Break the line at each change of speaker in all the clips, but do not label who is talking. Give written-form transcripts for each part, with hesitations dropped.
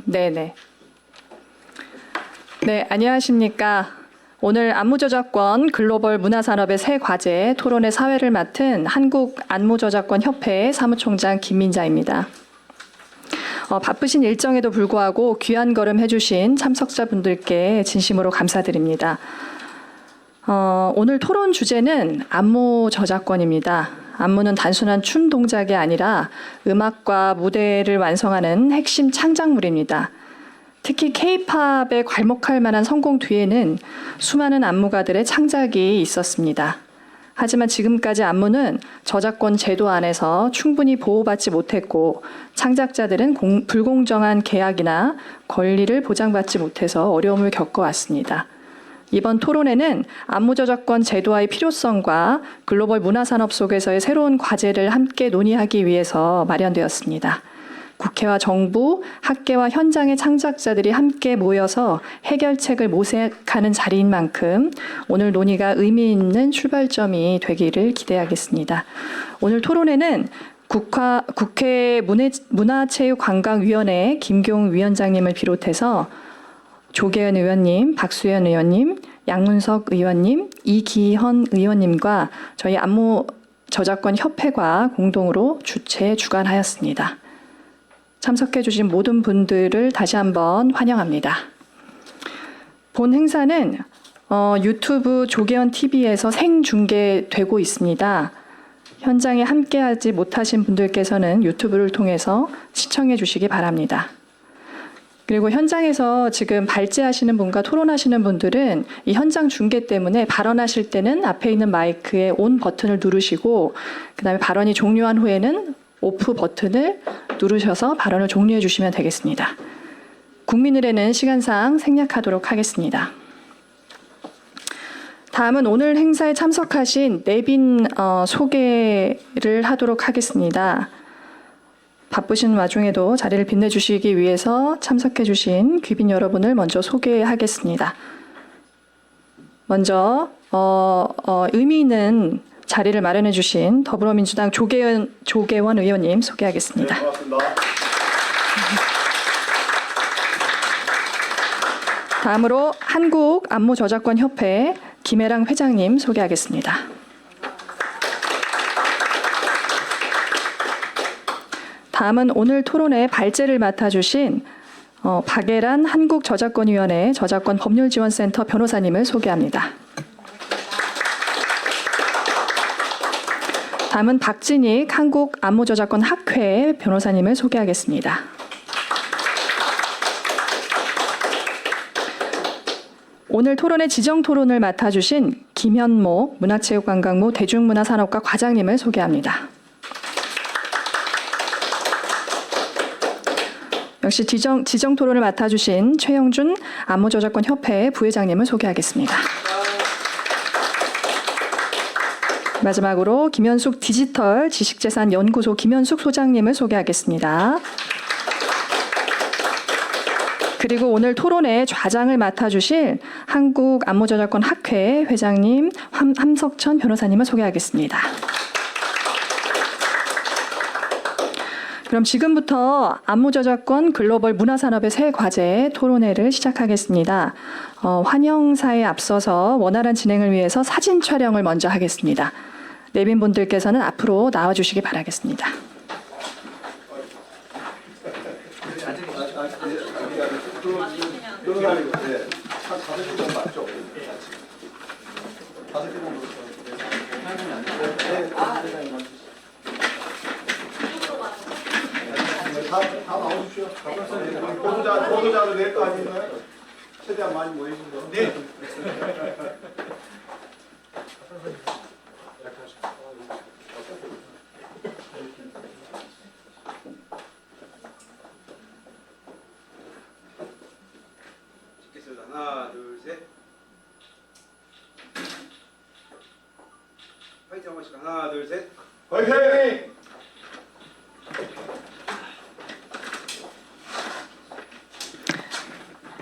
네네. 네, 안녕하십니까. 오늘 안무저작권 글로벌 문화산업의 새 과제 토론회 사회를 맡은 한국안무저작권협회 사무총장 김민자입니다. 바쁘신 일정에도 불구하고 귀한 걸음 해주신 참석자분들께 진심으로 감사드립니다. 오늘 토론 주제는 안무저작권입니다. 안무는 단순한 춤 동작이 아니라 음악과 무대를 완성하는 핵심 창작물입니다. 특히 K-팝에 괄목할 만한 성공 뒤에는 수많은 안무가들의 창작이 있었습니다. 하지만 지금까지 안무는 저작권 제도 안에서 충분히 보호받지 못했고 창작자들은 불공정한 계약이나 권리를 보장받지 못해서 어려움을 겪어왔습니다. 이번 토론회는 안무저작권 제도화의 필요성과 글로벌 문화산업 속에서의 새로운 과제를 함께 논의하기 위해서 마련되었습니다. 국회와 정부, 학계와 현장의 창작자들이 함께 모여서 해결책을 모색하는 자리인 만큼 오늘 논의가 의미 있는 출발점이 되기를 기대하겠습니다. 오늘 토론회는 국회 문화체육관광위원회 김경 위원장님을 비롯해서 조계현 의원님, 박수현 의원님, 양문석 의원님, 이기현 의원님과 저희 안무저작권협회가 공동으로 주관하였습니다. 참석해 주신 모든 분들을 다시 한번 환영합니다. 본 행사는 유튜브 조계현 TV에서 생중계되고 있습니다. 현장에 함께하지 못하신 분들께서는 유튜브를 통해서 시청해 주시기 바랍니다. 그리고 현장에서 지금 발제하시는 분과 토론하시는 분들은 이 현장 중계 때문에 발언하실 때는 앞에 있는 마이크의 온 버튼을 누르시고 그다음에 발언이 종료한 후에는 오프 버튼을 누르셔서 발언을 종료해 주시면 되겠습니다. 국민의례는 시간상 생략하도록 하겠습니다. 다음은 오늘 행사에 참석하신 내빈 소개를 하도록 하겠습니다. 바쁘신 와중에도 자리를 빛내주시기 위해서 참석해주신 귀빈 여러분을 먼저 소개하겠습니다. 먼저 의미 있는 자리를 마련해주신 더불어민주당 조계원 의원님 소개하겠습니다.
네, 반갑습니다.
다음으로 한국안무저작권협회 김혜랑 회장님 소개하겠습니다. 다음은 오늘 토론회 발제를 맡아주신 박예란 한국저작권위원회 저작권법률지원센터 변호사님을 소개합니다. 다음은 박진익 한국안무저작권학회 변호사님을 소개하겠습니다. 오늘 토론회 지정토론을 맡아주신 김현목 문화체육관광부 대중문화산업과 과장님을 소개합니다. 역시 지정토론을 맡아주신 최영준 안무저작권협회 부회장님을 소개하겠습니다. 마지막으로 김현숙 디지털 지식재산연구소 김현숙 소장님을 소개하겠습니다. 그리고 오늘 토론회 좌장을 맡아주실 한국안무저작권학회 회장님 함석천 변호사님을 소개하겠습니다. 그럼 지금부터 안무저작권 글로벌 문화산업의 새 과제 토론회를 시작하겠습니다. 환영사에 앞서서 원활한 진행을 위해서 사진 촬영을 먼저 하겠습니다. 내빈분들께서는 앞으로 나와주시기 바라겠습니다.
다 나오십시오. 보도자료 낼 거 아닌가요? 최대한 많이 모이신 거. 네.
찍겠습니다. 하나, 둘, 셋. 화이팅 한 번씩. 하나, 둘, 셋.
화이팅!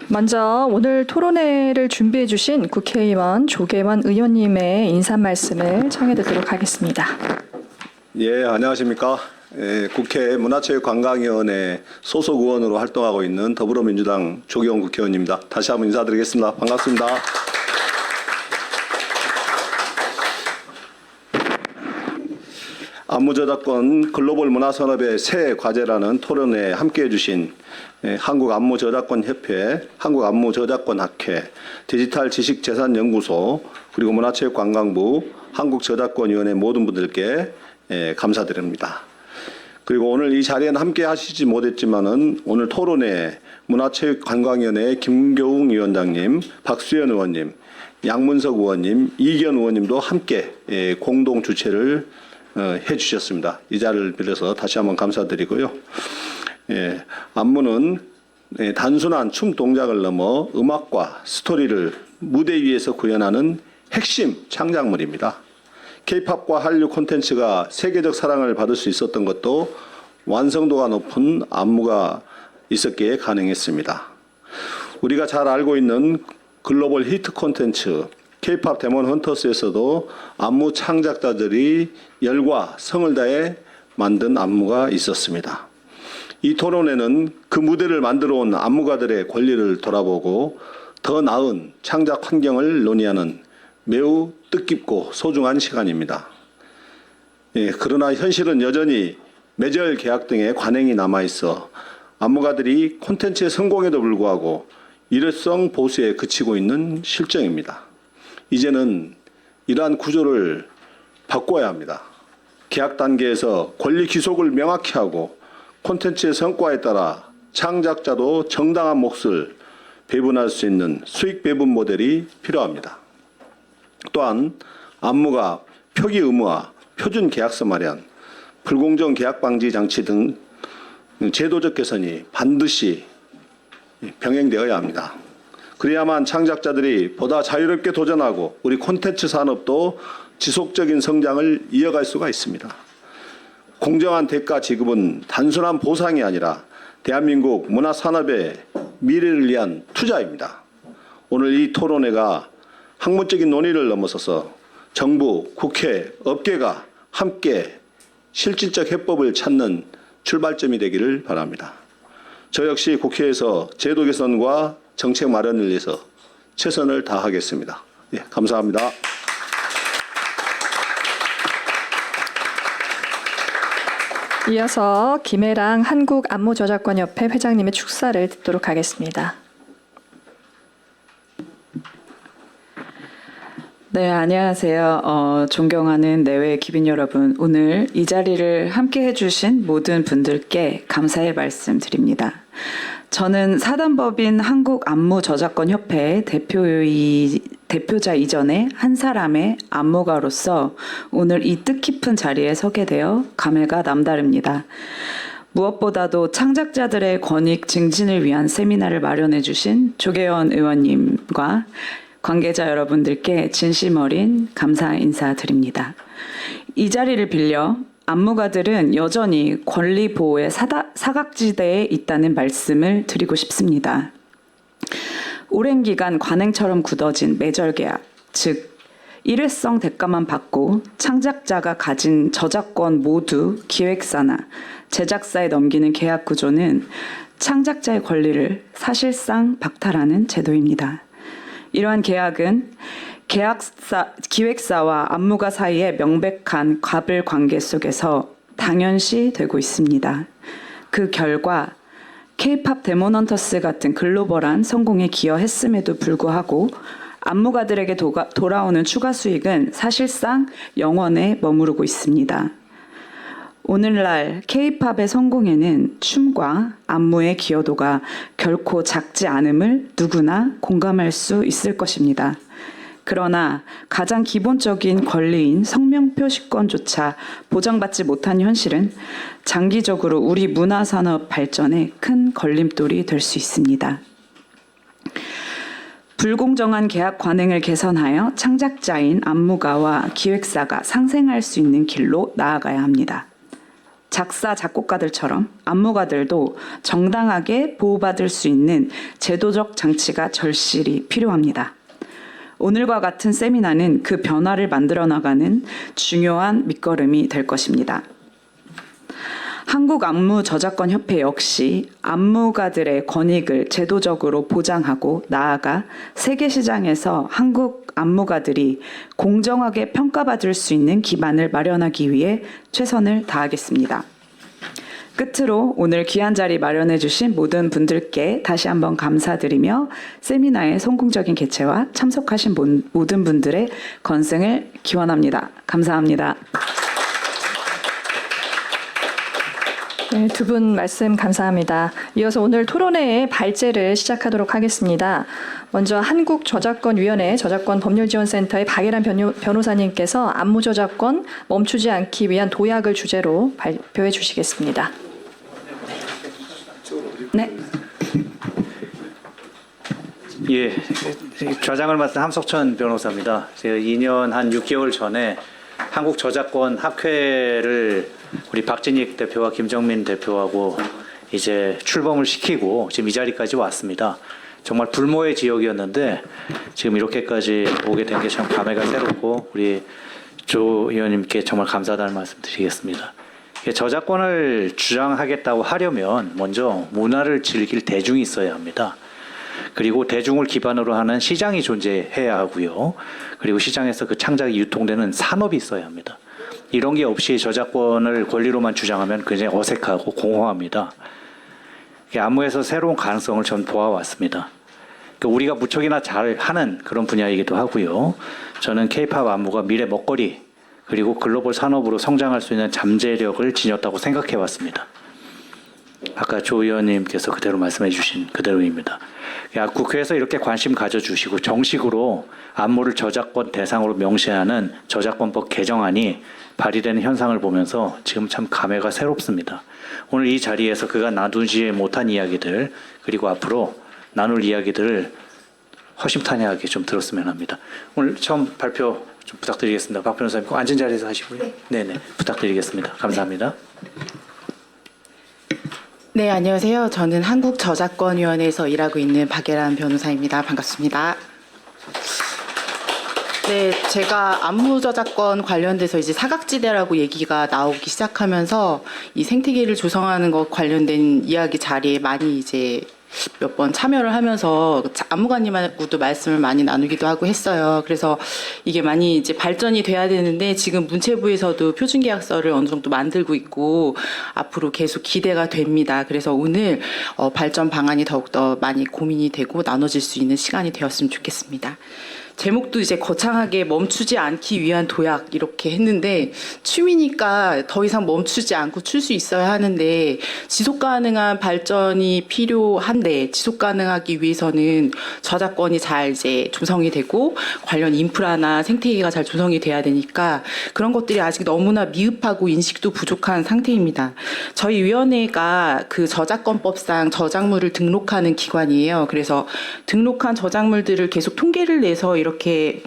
먼저 오늘 토론회를 준비해 주신 국회의원 조계원 의원님의 인사 말씀을 청해 듣도록 하겠습니다.
예, 안녕하십니까. 국회 문화체육관광위원회 소속 의원으로 활동하고 있는 더불어민주당 조계원 국회의원입니다. 다시 한번 인사드리겠습니다. 반갑습니다. 안무저작권 글로벌 문화산업의 새 과제라는 토론회에 함께해 주신 한국안무저작권협회, 한국안무저작권학회, 디지털지식재산연구소, 그리고 문화체육관광부, 한국저작권위원회 모든 분들께 감사드립니다. 그리고 오늘 이 자리에는 함께 하시지 못했지만은 오늘 토론회 문화체육관광위원회 김교웅 위원장님, 박수현 의원님, 양문석 의원님, 이기현 의원님도 함께 공동 주최를 해주셨습니다. 이 자리를 빌어서 다시 한번 감사드리고요. 안무는 단순한 춤 동작을 넘어 음악과 스토리를 무대 위에서 구현하는 핵심 창작물입니다. K-팝과 한류 콘텐츠가 세계적 사랑을 받을 수 있었던 것도 완성도가 높은 안무가 있었기에 가능했습니다. 우리가 잘 알고 있는 글로벌 히트 콘텐츠 K-팝 데몬 헌터스에서도 안무 창작자들이 열과 성을 다해 만든 안무가 있었습니다. 이 토론회는 그 무대를 만들어 온 안무가들의 권리를 돌아보고 더 나은 창작 환경을 논의하는 매우 뜻깊고 소중한 시간입니다. 그러나 현실은 여전히 매절 계약 등의 관행이 남아있어 안무가들이 콘텐츠의 성공에도 불구하고 일회성 보수에 그치고 있는 실정입니다. 이제는 이러한 구조를 바꿔야 합니다. 계약 단계에서 권리 귀속을 명확히 하고 콘텐츠의 성과에 따라 창작자도 정당한 몫을 배분할 수 있는 수익 배분 모델이 필요합니다. 또한 안무가 표기 의무화, 표준 계약서 마련, 불공정 계약 방지 장치 등 제도적 개선이 반드시 병행되어야 합니다. 그래야만 창작자들이 보다 자유롭게 도전하고 우리 콘텐츠 산업도 지속적인 성장을 이어갈 수가 있습니다. 공정한 대가 지급은 단순한 보상이 아니라 대한민국 문화산업의 미래를 위한 투자입니다. 오늘 이 토론회가 학문적인 논의를 넘어서서 정부, 국회, 업계가 함께 실질적 해법을 찾는 출발점이 되기를 바랍니다. 저 역시 국회에서 제도 개선과 정책 마련을 위해서 최선을 다하겠습니다. 감사합니다.
이어서 김혜랑 한국안무저작권협회 회장님의 축사를 듣도록 하겠습니다.
네, 안녕하세요. 존경하는 내외 기빈 여러분, 오늘 이 자리를 함께 해주신 모든 분들께 감사의 말씀 드립니다. 저는 사단법인 한국안무저작권협회 대표자 이전에 한 사람의 안무가로서 오늘 이 뜻깊은 자리에 서게 되어 감회가 남다릅니다. 무엇보다도 창작자들의 권익 증진을 위한 세미나를 마련해 주신 조계원 의원님과 관계자 여러분들께 진심 어린 감사 인사드립니다. 이 자리를 빌려 안무가들은 여전히 권리 보호의 사각지대에 있다는 말씀을 드리고 싶습니다. 오랜 기간 관행처럼 굳어진 매절 계약, 즉 일회성 대가만 받고 창작자가 가진 저작권 모두 기획사나 제작사에 넘기는 계약 구조는 창작자의 권리를 사실상 박탈하는 제도입니다. 이러한 계약은 기획사와 안무가 사이의 명백한 갑을 관계 속에서 당연시 되고 있습니다. 그 결과 K-팝 데몬 헌터스 같은 글로벌한 성공에 기여했음에도 불구하고 안무가들에게 돌아오는 추가 수익은 사실상 영원에 머무르고 있습니다. 오늘날 K-팝의 성공에는 춤과 안무의 기여도가 결코 작지 않음을 누구나 공감할 수 있을 것입니다. 그러나 가장 기본적인 권리인 성명표시권조차 보장받지 못한 현실은 장기적으로 우리 문화산업 발전에 큰 걸림돌이 될 수 있습니다. 불공정한 계약 관행을 개선하여 창작자인 안무가와 기획사가 상생할 수 있는 길로 나아가야 합니다. 작사, 작곡가들처럼 안무가들도 정당하게 보호받을 수 있는 제도적 장치가 절실히 필요합니다. 오늘과 같은 세미나는 그 변화를 만들어 나가는 중요한 밑거름이 될 것입니다. 한국안무저작권협회 역시 안무가들의 권익을 제도적으로 보장하고 나아가 세계 시장에서 한국 안무가들이 공정하게 평가받을 수 있는 기반을 마련하기 위해 최선을 다하겠습니다. 끝으로 오늘 귀한 자리 마련해 주신 모든 분들께 다시 한번 감사드리며 세미나의 성공적인 개최와 참석하신 모든 분들의 건승을 기원합니다. 감사합니다.
네, 두 분 말씀 감사합니다. 이어서 오늘 토론회의 발제를 시작하도록 하겠습니다. 먼저 한국저작권위원회 저작권법률지원센터의 박예란 변호사님께서 안무저작권 멈추지 않기 위한 도약을 주제로 발표해 주시겠습니다.
네.
예, 좌장을 맡은 함석천 변호사입니다. 제가 2년 한 6개월 전에 한국저작권 학회를 우리 박진익 대표와 김정민 대표하고 이제 출범을 시키고 지금 이 자리까지 왔습니다. 정말 불모의 지역이었는데 지금 이렇게까지 오게 된 게 참 감회가 새롭고 우리 조 의원님께 정말 감사하다는 말씀 드리겠습니다. 저작권을 주장하겠다고 하려면 먼저 문화를 즐길 대중이 있어야 합니다. 그리고 대중을 기반으로 하는 시장이 존재해야 하고요. 그리고 시장에서 그 창작이 유통되는 산업이 있어야 합니다. 이런 게 없이 저작권을 권리로만 주장하면 굉장히 어색하고 공허합니다. 안무에서 새로운 가능성을 전 보아왔습니다. 우리가 무척이나 잘하는 그런 분야이기도 하고요. 저는 K-팝 안무가 미래 먹거리 그리고 글로벌 산업으로 성장할 수 있는 잠재력을 지녔다고 생각해 왔습니다. 아까 조 의원님께서 그대로 말씀해 주신 그대로입니다. 국회에서 이렇게 관심 가져주시고 정식으로 안무를 저작권 대상으로 명시하는 저작권법 개정안이 발의되는 현상을 보면서 지금 참 감회가 새롭습니다. 오늘 이 자리에서 그가 나누지 못한 이야기들 그리고 앞으로 나눌 이야기들을 허심탄회하게 좀 들었으면 합니다. 오늘 처음 발표 좀 부탁드리겠습니다. 박 변호사님 꼭 앉은 자리에서 하시고요. 네네 부탁드리겠습니다. 감사합니다.
네, 안녕하세요. 저는 한국저작권위원회에서 일하고 있는 박예란 변호사입니다. 반갑습니다. 네, 제가 안무저작권 관련돼서 이제 사각지대라고 얘기가 나오기 시작하면서 이 생태계를 조성하는 것 관련된 이야기 자리에 많이 이제 몇 번 참여를 하면서 안무가님하고도 말씀을 많이 나누기도 하고 했어요. 그래서 이게 많이 이제 발전이 돼야 되는데 지금 문체부에서도 표준계약서를 어느 정도 만들고 있고 앞으로 계속 기대가 됩니다. 그래서 오늘 발전 방안이 더욱더 많이 고민이 되고 나눠질 수 있는 시간이 되었으면 좋겠습니다. 제목도 이제 거창하게 멈추지 않기 위한 도약 이렇게 했는데 춤이니까 더 이상 멈추지 않고 출 수 있어야 하는데 지속 가능한 발전이 필요한데 지속 가능하기 위해서는 저작권이 잘 이제 조성이 되고 관련 인프라나 생태계가 잘 조성이 돼야 되니까 그런 것들이 아직 너무나 미흡하고 인식도 부족한 상태입니다. 저희 위원회가 그 저작권법상 저작물을 등록하는 기관이에요. 그래서 등록한 저작물들을 계속 통계를 내서 이렇게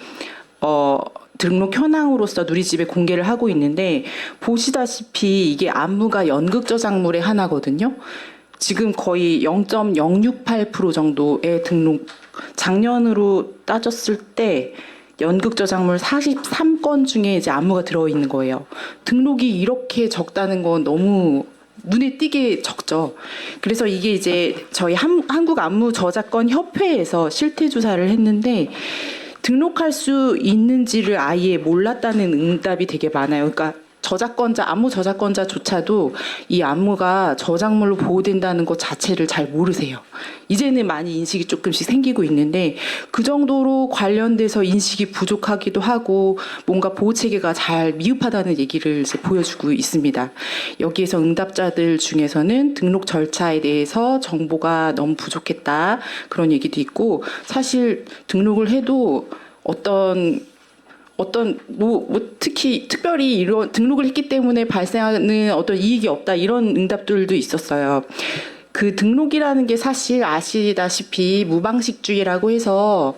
등록 현황으로서 누리집에 공개를 하고 있는데 보시다시피 이게 안무가 연극 저작물의 하나거든요. 지금 거의 0.068% 정도의 등록 작년으로 따졌을 때 연극 저작물 43건 중에 이제 안무가 들어있는 거예요. 등록이 이렇게 적다는 건 너무 눈에 띄게 적죠. 그래서 이게 이제 저희 한국안무저작권협회에서 실태조사를 했는데 등록할 수 있는지를 아예 몰랐다는 응답이 되게 많아요. 그러니까 저작권자, 안무 저작권자조차도 이 안무가 저작물로 보호된다는 것 자체를 잘 모르세요. 이제는 많이 인식이 조금씩 생기고 있는데 그 정도로 관련돼서 인식이 부족하기도 하고 뭔가 보호체계가 잘 미흡하다는 얘기를 이제 보여주고 있습니다. 여기에서 응답자들 중에서는 등록 절차에 대해서 정보가 너무 부족했다 그런 얘기도 있고 사실 등록을 해도 특히 특별히 이런 등록을 했기 때문에 발생하는 어떤 이익이 없다 이런 응답들도 있었어요. 그 등록이라는 게 사실 아시다시피 무방식주의라고 해서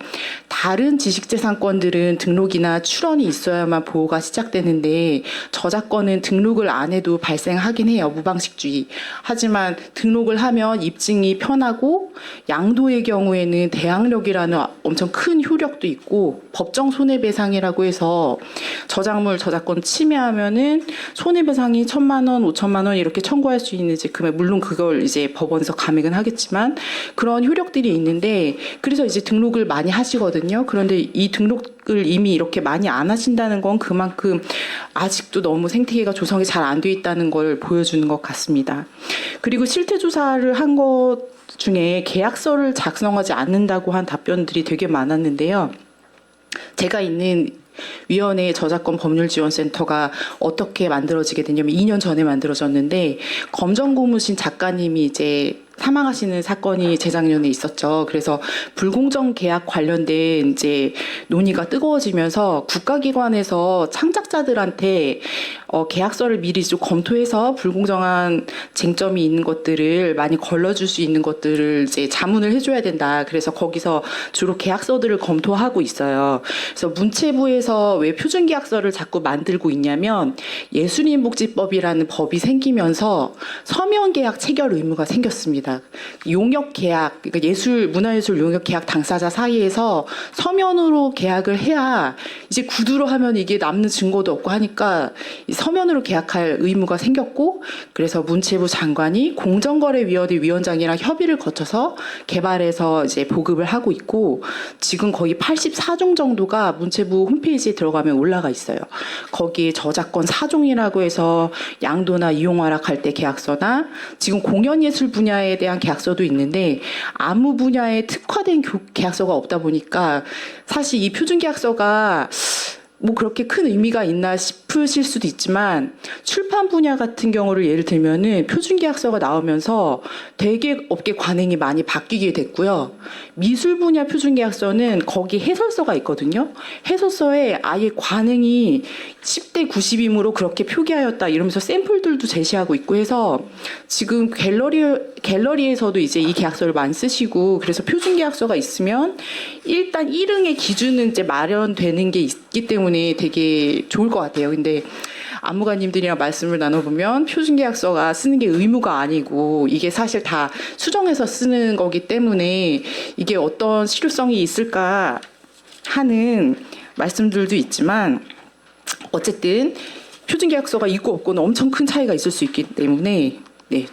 다른 지식재산권들은 등록이나 출원이 있어야만 보호가 시작되는데 저작권은 등록을 안 해도 발생하긴 해요. 무방식주의. 하지만 등록을 하면 입증이 편하고 양도의 경우에는 대항력이라는 엄청 큰 효력도 있고 법정 손해배상이라고 해서 저작물 저작권 침해하면은 손해배상이 1,000만 원, 5천만 원 이렇게 청구할 수 있는 이제 금액, 물론 그걸 이제 법원에서 감액은 하겠지만 그런 효력들이 있는데 그래서 이제 등록을 많이 하시거든요. 그런데 이 등록을 이미 이렇게 많이 안 하신다는 건 그만큼 아직도 너무 생태계가 조성이 잘 안 돼 있다는 걸 보여주는 것 같습니다. 그리고 실태 조사를 한 것 중에 계약서를 작성하지 않는다고 한 답변들이 되게 많았는데요. 제가 있는 위원회 저작권 법률지원센터가 어떻게 만들어지게 됐냐면 2년 전에 만들어졌는데 검정고무신 작가님이 이제 사망하시는 사건이 재작년에 있었죠. 그래서 불공정 계약 관련된 이제 논의가 뜨거워지면서 국가기관에서 창작자들한테 계약서를 미리 좀 검토해서 불공정한 쟁점이 있는 것들을 많이 걸러줄 수 있는 것들을 이제 자문을 해줘야 된다. 그래서 거기서 주로 계약서들을 검토하고 있어요. 그래서 문체부에서 왜 표준계약서를 자꾸 만들고 있냐면 예술인복지법이라는 법이 생기면서 서면계약 체결 의무가 생겼습니다. 용역계약, 그러니까 문화예술 용역계약 당사자 사이에서 서면으로 계약을 해야 이제 구두로 하면 이게 남는 증거도 없고 하니까 서면으로 계약할 의무가 생겼고 그래서 문체부 장관이 공정거래위원회 위원장이랑 협의를 거쳐서 개발해서 이제 보급을 하고 있고 지금 거의 84종 정도가 문체부 홈페이지에 들어가면 올라가 있어요. 거기에 저작권 4종이라고 해서 양도나 이용 허락할 때 계약서나 지금 공연예술 분야에 대한 계약서도 있는데 아무 분야에 특화된 계약서가 없다 보니까 사실 이 표준계약서가 뭐 그렇게 큰 의미가 있나 싶으실 수도 있지만 출판 분야 같은 경우를 예를 들면은 표준계약서가 나오면서 되게 업계 관행이 많이 바뀌게 됐고요. 미술 분야 표준계약서는 거기 해설서가 있거든요. 해설서에 아예 관행이 10대 90이므로 그렇게 표기하였다 이러면서 샘플들도 제시하고 있고 해서 지금 갤러리에서도 이제 이 계약서를 많이 쓰시고 그래서 표준계약서가 있으면 일단 1응의 기준은 이제 마련되는 게 있기 때문에 되게 좋을 것 같아요. 근데 안무가님들이랑 말씀을 나눠보면 표준계약서가 쓰는 게 의무가 아니고 이게 사실 다 수정해서 쓰는 거기 때문에 이게 어떤 실효성이 있을까 하는 말씀들도 있지만 어쨌든 표준계약서가 있고 없고는 엄청 큰 차이가 있을 수 있기 때문에 네,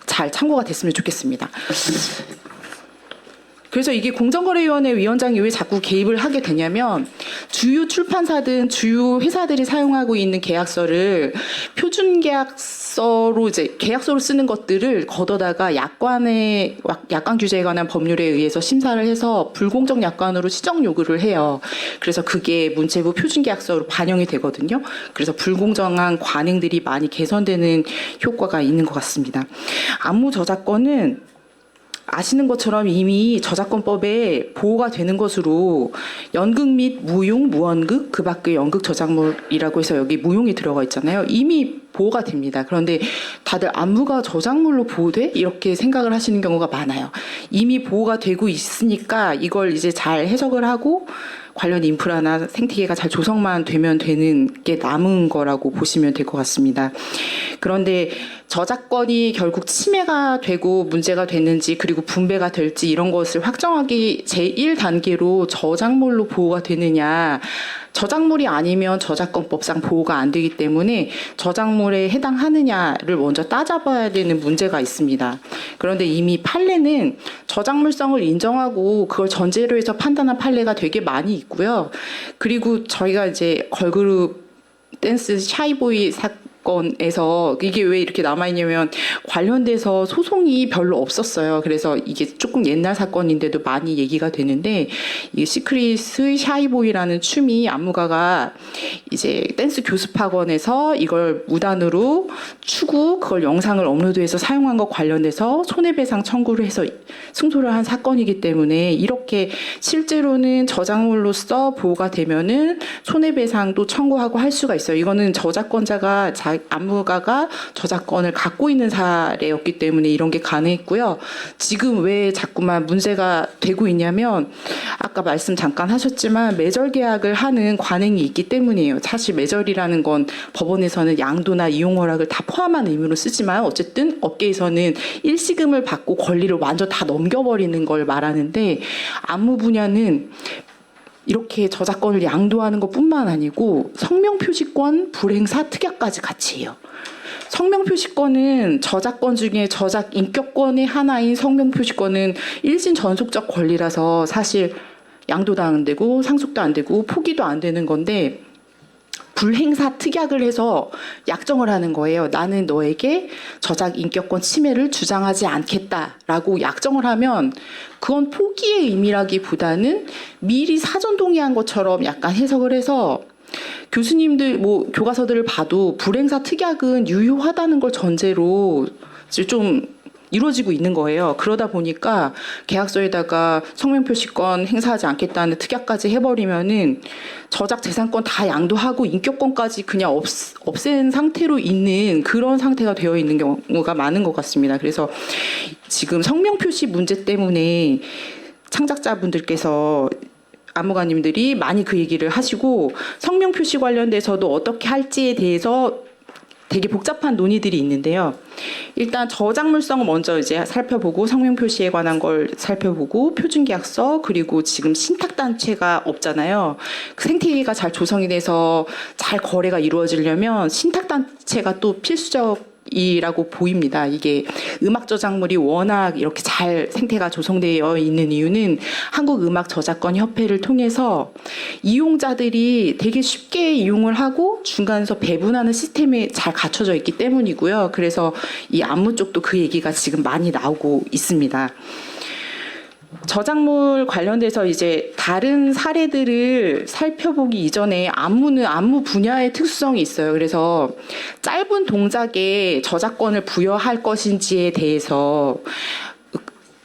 잘 참고가 됐으면 좋겠습니다. 그래서 이게 공정거래위원회 위원장이 왜 자꾸 개입을 하게 되냐면 주요 출판사든 주요 회사들이 사용하고 있는 계약서를 표준계약서로 이제 계약서로 쓰는 것들을 걷어다가 약관 규제에 관한 법률에 의해서 심사를 해서 불공정 약관으로 시정 요구를 해요. 그래서 그게 문체부 표준계약서로 반영이 되거든요. 그래서 불공정한 관행들이 많이 개선되는 효과가 있는 것 같습니다. 안무 저작권은 아시는 것처럼 이미 저작권법에 보호가 되는 것으로 연극 및 무용, 무언극, 그 밖의 연극 저작물이라고 해서 여기 무용이 들어가 있잖아요. 이미 보호가 됩니다. 그런데 다들 안무가 저작물로 보호돼? 이렇게 생각을 하시는 경우가 많아요. 이미 보호가 되고 있으니까 이걸 이제 잘 해석을 하고 관련 인프라나 생태계가 잘 조성만 되면 되는 게 남은 거라고 보시면 될 것 같습니다. 그런데 저작권이 결국 침해가 되고 문제가 됐는지 그리고 분배가 될지 이런 것을 확정하기 제1단계로 저작물로 보호가 되느냐 저작물이 아니면 저작권법상 보호가 안 되기 때문에 저작물에 해당하느냐를 먼저 따져봐야 되는 문제가 있습니다. 그런데 이미 판례는 저작물성을 인정하고 그걸 전제로 해서 판단한 판례가 되게 많이 있고요. 그리고 저희가 이제 걸그룹 댄스 샤이보이 사건에서 이게 왜 이렇게 남아있냐면 관련돼서 소송이 별로 없었어요. 그래서 이게 조금 옛날 사건인데도 많이 얘기가 되는데 이 시크릿의 샤이보이라는 춤이 안무가가 이제 댄스 교습학원에서 이걸 무단으로 추고 그걸 영상을 업로드해서 사용한 것 관련돼서 손해배상 청구를 해서 승소를 한 사건이기 때문에 이렇게 실제로는 저작물로서 보호가 되면은 손해배상도 청구하고 할 수가 있어요. 이거는 저작권자가 안무가가 저작권을 갖고 있는 사례였기 때문에 이런 게 가능했고요. 지금 왜 자꾸만 문제가 되고 있냐면 아까 말씀 잠깐 하셨지만 매절 계약을 하는 관행이 있기 때문이에요. 사실 매절이라는 건 법원에서는 양도나 이용 허락을 다 포함한 의미로 쓰지만 어쨌든 업계에서는 일시금을 받고 권리를 완전 다 넘겨버리는 걸 말하는데 안무 분야는 이렇게 저작권을 양도하는 것뿐만 아니고 성명표시권 불행사 특약까지 같이 해요. 성명표시권은 저작권 중에 저작 인격권의 하나인 성명표시권은 일신 전속적 권리라서 사실 양도도 안 되고 상속도 안 되고 포기도 안 되는 건데 불행사 특약을 해서 약정을 하는 거예요. 나는 너에게 저작 인격권 침해를 주장하지 않겠다라고 약정을 하면 그건 포기의 의미라기보다는 미리 사전 동의한 것처럼 약간 해석을 해서 교수님들 뭐 교과서들을 봐도 불행사 특약은 유효하다는 걸 전제로 좀 이루어지고 있는 거예요. 그러다 보니까 계약서에다가 성명표시권 행사하지 않겠다는 특약까지 해버리면은 저작 재산권 다 양도하고 인격권까지 그냥 없앤 상태로 있는 그런 상태가 되어 있는 경우가 많은 것 같습니다. 그래서 지금 성명표시 문제 때문에 창작자분들께서 안무가님들이 많이 그 얘기를 하시고 성명표시 관련돼서도 어떻게 할지에 대해서 되게 복잡한 논의들이 있는데요. 일단 저작물성을 먼저 이제 살펴보고 성명표시에 관한 걸 살펴보고 표준계약서 그리고 지금 신탁단체가 없잖아요. 그 생태계가 잘 조성이 돼서 잘 거래가 이루어지려면 신탁단체가 또 필수적이라고 보입니다. 이게 음악 저작물이 워낙 이렇게 잘 생태가 조성되어 있는 이유는 한국음악저작권협회를 통해서 이용자들이 되게 쉽게 이용을 하고 중간에서 배분하는 시스템이 잘 갖춰져 있기 때문이고요. 그래서 이 안무 쪽도 그 얘기가 지금 많이 나오고 있습니다. 저작물 관련돼서 이제 다른 사례들을 살펴보기 이전에 안무는 안무 분야의 특수성이 있어요. 그래서 짧은 동작에 저작권을 부여할 것인지에 대해서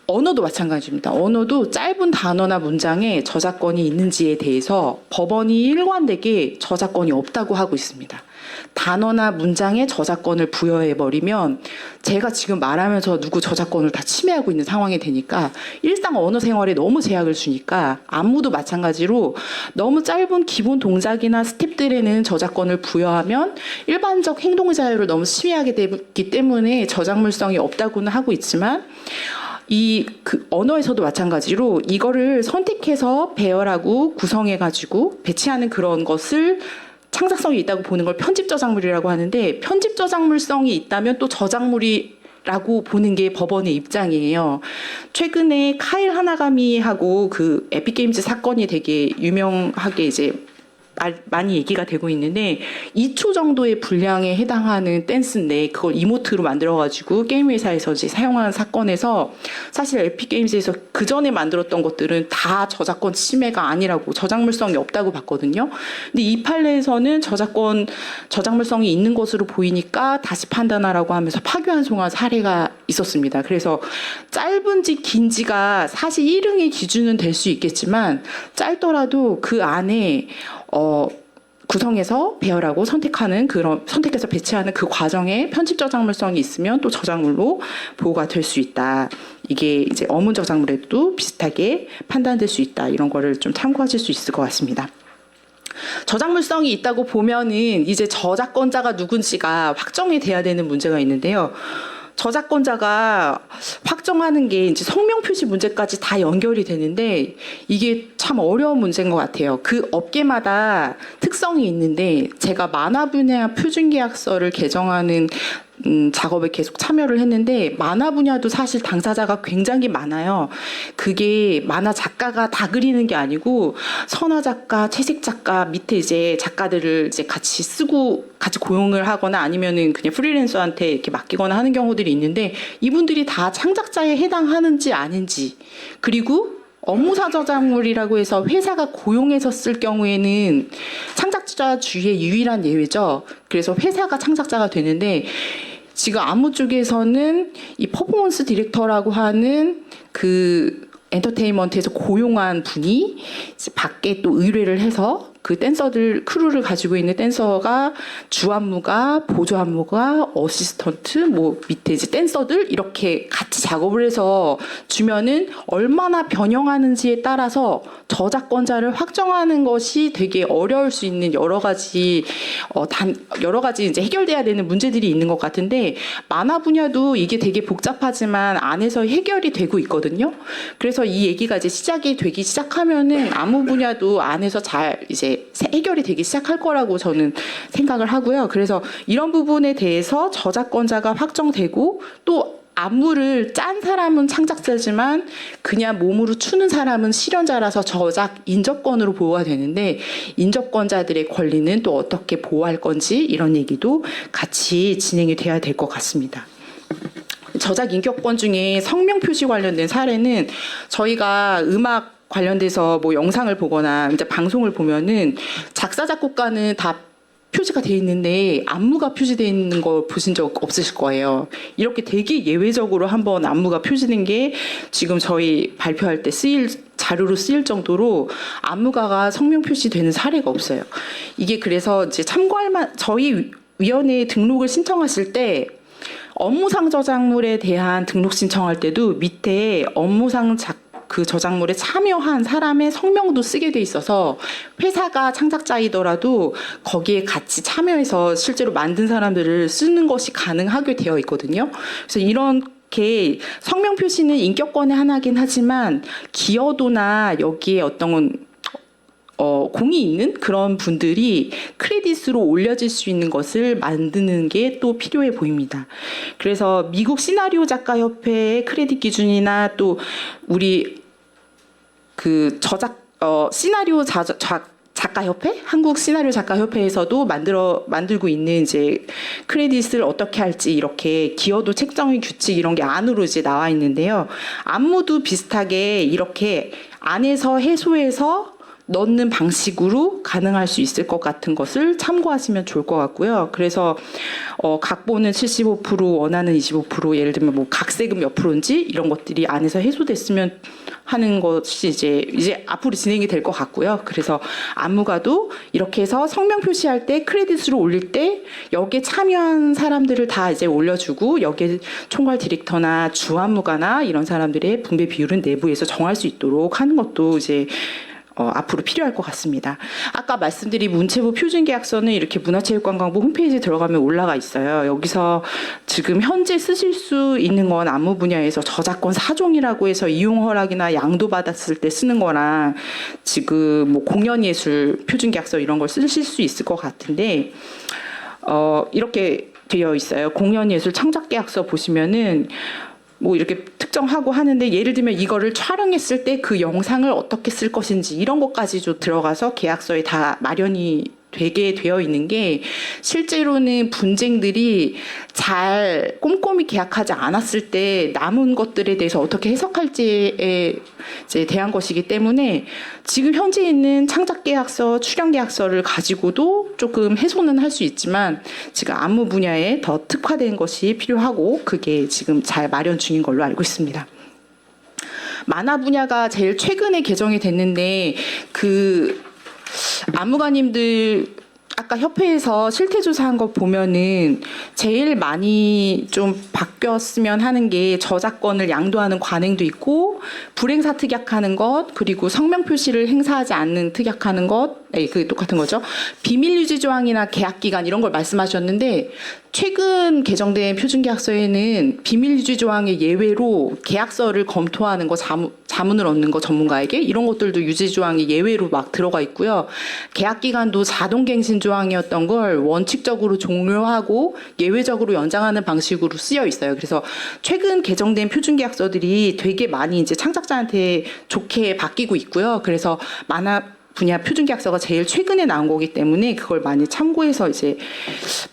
언어도 마찬가지입니다. 언어도 짧은 단어나 문장에 저작권이 있는지에 대해서 법원이 일관되게 저작권이 없다고 하고 있습니다. 단어나 문장에 저작권을 부여해버리면 제가 지금 말하면서 누구 저작권을 다 침해하고 있는 상황이 되니까 일상 언어 생활에 너무 제약을 주니까 안무도 마찬가지로 너무 짧은 기본 동작이나 스텝들에는 저작권을 부여하면 일반적 행동의 자유를 너무 침해하게 되기 때문에 저작물성이 없다고는 하고 있지만 그 언어에서도 마찬가지로 이거를 선택해서 배열하고 구성해가지고 배치하는 그런 것을 창작성이 있다고 보는 걸 편집 저작물이라고 하는데 편집 저작물성이 있다면 또 저작물이라고 보는 게 법원의 입장이에요. 최근에 카일 하나가미하고 그 에픽게임즈 사건이 되게 유명하게 이제 많이 얘기가 되고 있는데 2초 정도의 분량에 해당하는 댄스인데 그걸 이모트로 만들어가지고 게임 회사에서 이제 사용하는 사건에서 사실 에픽게임즈에서 그 전에 만들었던 것들은 다 저작권 침해가 아니라고 저작물성이 없다고 봤거든요. 근데 이 판례에서는 저작물성이 있는 것으로 보이니까 다시 판단하라고 하면서 파기환송한 사례가 있었습니다. 그래서 짧은지 긴지가 사실 1응의 기준은 될 수 있겠지만 짧더라도 그 안에 구성해서 배열하고 선택해서 배치하는 그 과정에 편집 저작물성이 있으면 또 저작물로 보호가 될 수 있다. 이게 이제 어문 저작물에도 비슷하게 판단될 수 있다. 이런 거를 좀 참고하실 수 있을 것 같습니다. 저작물성이 있다고 보면은 이제 저작권자가 누군지가 확정이 돼야 되는 문제가 있는데요. 저작권자가 확정하는 게 이제 성명 표시 문제까지 다 연결이 되는데 이게 참 어려운 문제인 것 같아요. 그 업계마다 특성이 있는데 제가 만화 분야 표준계약서를 개정하는 작업에 계속 참여를 했는데 만화 분야도 사실 당사자가 굉장히 많아요. 그게 만화 작가가 다 그리는 게 아니고 선화 작가, 채색 작가 밑에 이제 작가들을 이제 같이 쓰고 같이 고용을 하거나 아니면은 그냥 프리랜서한테 이렇게 맡기거나 하는 경우들이 있는데 이분들이 다 창작자에 해당하는지 아닌지 그리고 업무사 저작물이라고 해서 회사가 고용해서 쓸 경우에는 창작자주의 유일한 예외죠. 그래서 회사가 창작자가 되는데 지금 안무 쪽에서는 이 퍼포먼스 디렉터라고 하는 그 엔터테인먼트에서 고용한 분이 밖에 또 의뢰를 해서 그 댄서들 크루를 가지고 있는 댄서가 주 안무가, 보조 안무가, 어시스턴트, 뭐 밑에 이제 댄서들 이렇게 같이 작업을 해서 주면은 얼마나 변형하는지에 따라서 저작권자를 확정하는 것이 되게 어려울 수 있는 여러 가지 이제 해결돼야 되는 문제들이 있는 것 같은데 만화 분야도 이게 되게 복잡하지만 안에서 해결이 되고 있거든요. 그래서 이 얘기가 이제 시작이 되기 시작하면은 안무 분야도 안에서 잘 이제 해결이 되기 시작할 거라고 저는 생각을 하고요. 그래서 이런 부분에 대해서 저작권자가 확정되고 또 안무를 짠 사람은 창작자지만 그냥 몸으로 추는 사람은 실현자라서 저작 인접권으로 보호가 되는데 인접권자들의 권리는 또 어떻게 보호할 건지 이런 얘기도 같이 진행이 돼야 될 것 같습니다. 저작 인격권 중에 성명 표시 관련된 사례는 저희가 음악 관련돼서 뭐 영상을 보거나 이제 방송을 보면은 작사 작곡가는 다 표시가 돼 있는데 안무가 표시되어 있는 거 보신 적 없으실 거예요. 이렇게 되게 예외적으로 한번 안무가 표시된 게 지금 저희 발표할 때 자료로 쓰일 정도로 안무가가 성명 표시되는 사례가 없어요. 이게 그래서 이제 저희 위원회에 등록을 신청하실 때 업무상 저작물에 대한 등록 신청할 때도 밑에 업무상 그 저작물에 참여한 사람의 성명도 쓰게 돼 있어서 회사가 창작자이더라도 거기에 같이 참여해서 실제로 만든 사람들을 쓰는 것이 가능하게 되어 있거든요. 그래서 이렇게 성명 표시는 인격권의 하나긴 하지만 기여도나 여기에 어떤 공이 있는 그런 분들이 크레딧으로 올려질 수 있는 것을 만드는 게 또 필요해 보입니다. 그래서 미국 시나리오 작가 협회의 크레딧 기준이나 또 우리 그 시나리오 작가 협회, 한국 시나리오 작가 협회에서도 만들고 있는 이제 크레딧을 어떻게 할지 이렇게 기여도 책정의 규칙 이런 게 안으로 이제 나와 있는데요. 안무도 비슷하게 이렇게 안에서 해소해서 넣는 방식으로 가능할 수 있을 것 같은 것을 참고하시면 좋을 것 같고요. 그래서 각본은 75% 원하는 25% 예를 들면 뭐 각세금 몇 프로인지 이런 것들이 안에서 해소됐으면 하는 것이 이제 앞으로 진행이 될 것 같고요. 그래서 안무가도 이렇게 해서 성명 표시할 때 크레딧으로 올릴 때 여기에 참여한 사람들을 다 이제 올려주고 여기에 총괄 디렉터나 주 안무가나 이런 사람들의 분배 비율은 내부에서 정할 수 있도록 하는 것도 이제 앞으로 필요할 것 같습니다. 아까 말씀드린 문체부 표준계약서는 이렇게 문화체육관광부 홈페이지에 들어가면 올라가 있어요. 여기서 지금 현재 쓰실 수 있는 건 안무 분야에서 저작권 4종이라고 해서 이용 허락이나 양도 받았을 때 쓰는 거랑 지금 뭐 공연예술 표준계약서 이런 걸 쓰실 수 있을 것 같은데 이렇게 되어 있어요. 공연예술 창작계약서 보시면은 뭐 이렇게 특정하고 하는데 예를 들면 이거를 촬영했을 때 그 영상을 어떻게 쓸 것인지 이런 것까지도 들어가서 계약서에 다 마련이 되게 되어 있는 게 실제로는 분쟁들이 잘 꼼꼼히 계약하지 않았을 때 남은 것들에 대해서 어떻게 해석할지에 이제 대한 것이기 때문에 지금 현재 있는 창작계약서, 출연계약서를 가지고도 조금 해소는 할 수 있지만 지금 안무 분야에 더 특화된 것이 필요하고 그게 지금 잘 마련 중인 걸로 알고 있습니다. 만화 분야가 제일 최근에 개정이 됐는데 그 안무가님들 아까 협회에서 실태조사한 거 보면은 제일 많이 좀 바뀌었으면 하는 게 저작권을 양도하는 관행도 있고 불행사 특약하는 것 그리고 성명 표시를 행사하지 않는 특약하는 것 그게 똑같은 거죠. 비밀 유지 조항이나 계약 기간 이런 걸 말씀하셨는데 최근 개정된 표준계약서에는 비밀 유지 조항의 예외로 계약서를 검토하는 거 자문을 얻는 거 전문가에게 이런 것들도 유지 조항이 예외로 막 들어가 있고요. 계약 기간도 자동갱신 조항이었던 걸 원칙적으로 종료하고 예외적으로 연장하는 방식으로 쓰여 있어요. 그래서 최근 개정된 표준계약서들이 되게 많이 이제 창작자한테 좋게 바뀌고 있고요. 그래서 만화 분야 표준계약서가 제일 최근에 나온 거기 때문에 그걸 많이 참고해서 이제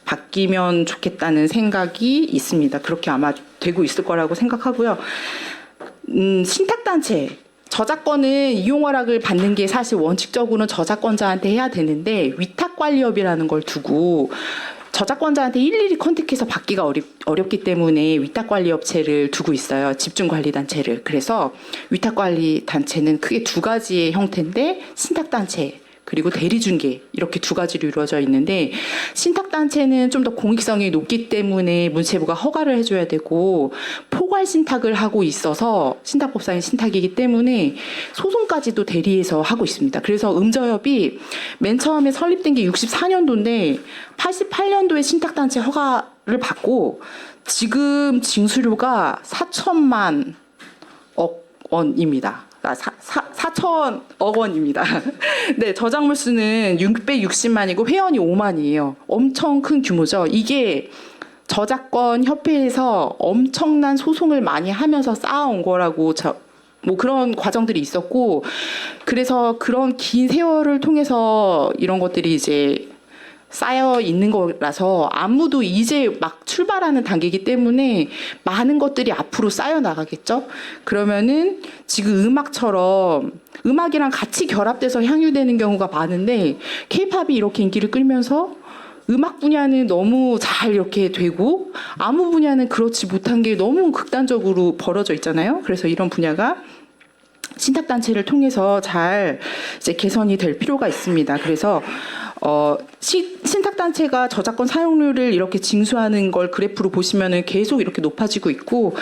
바뀌면 좋겠다는 생각이 있습니다. 그렇게 아마 되고 있을 거라고 생각하고요. 신탁단체 저작권은 이용 허락을 받는 게 사실 원칙적으로는 저작권자한테 해야 되는데 위탁관리업이라는 걸 두고 저작권자한테 일일이 컨택해서 받기가 어렵기 때문에 위탁관리업체를 두고 있어요. 집중관리단체를. 그래서 위탁관리단체는 크게 두 가지의 형태인데 신탁단체 그리고 대리중개 이렇게 두 가지로 이루어져 있는데 신탁단체는 좀 더 공익성이 높기 때문에 문체부가 허가를 해줘야 되고 포괄신탁을 하고 있어서 신탁법상의 신탁이기 때문에 소송까지도 대리해서 하고 있습니다. 그래서 음저협이 맨 처음에 설립된 게 64년도인데 88년도에 신탁단체 허가를 받고 지금 징수료가 4천만 원입니다. 4천억 원입니다. 네, 저작물 수는 660만이고 회원이 5만이에요. 엄청 큰 규모죠. 이게 저작권 협회에서 엄청난 소송을 많이 하면서 쌓아온 거라고 뭐 그런 과정들이 있었고, 그래서 그런 긴 세월을 통해서 이런 것들이 이제 쌓여 있는 거라서 아무도 이제 막 출발하는 단계이기 때문에 많은 것들이 앞으로 쌓여 나가겠죠. 그러면은 지금 음악처럼 음악이랑 같이 결합돼서 향유되는 경우가 많은데 K-팝이 이렇게 인기를 끌면서 음악 분야는 너무 잘 이렇게 되고 아무 분야는 그렇지 못한 게 너무 극단적으로 벌어져 있잖아요. 그래서 이런 분야가 신탁단체를 통해서 잘 이제 개선이 될 필요가 있습니다. 그래서 신탁단체가 저작권 사용료를 이렇게 징수하는 걸 그래프로 보시면은 계속 이렇게 높아지고 있고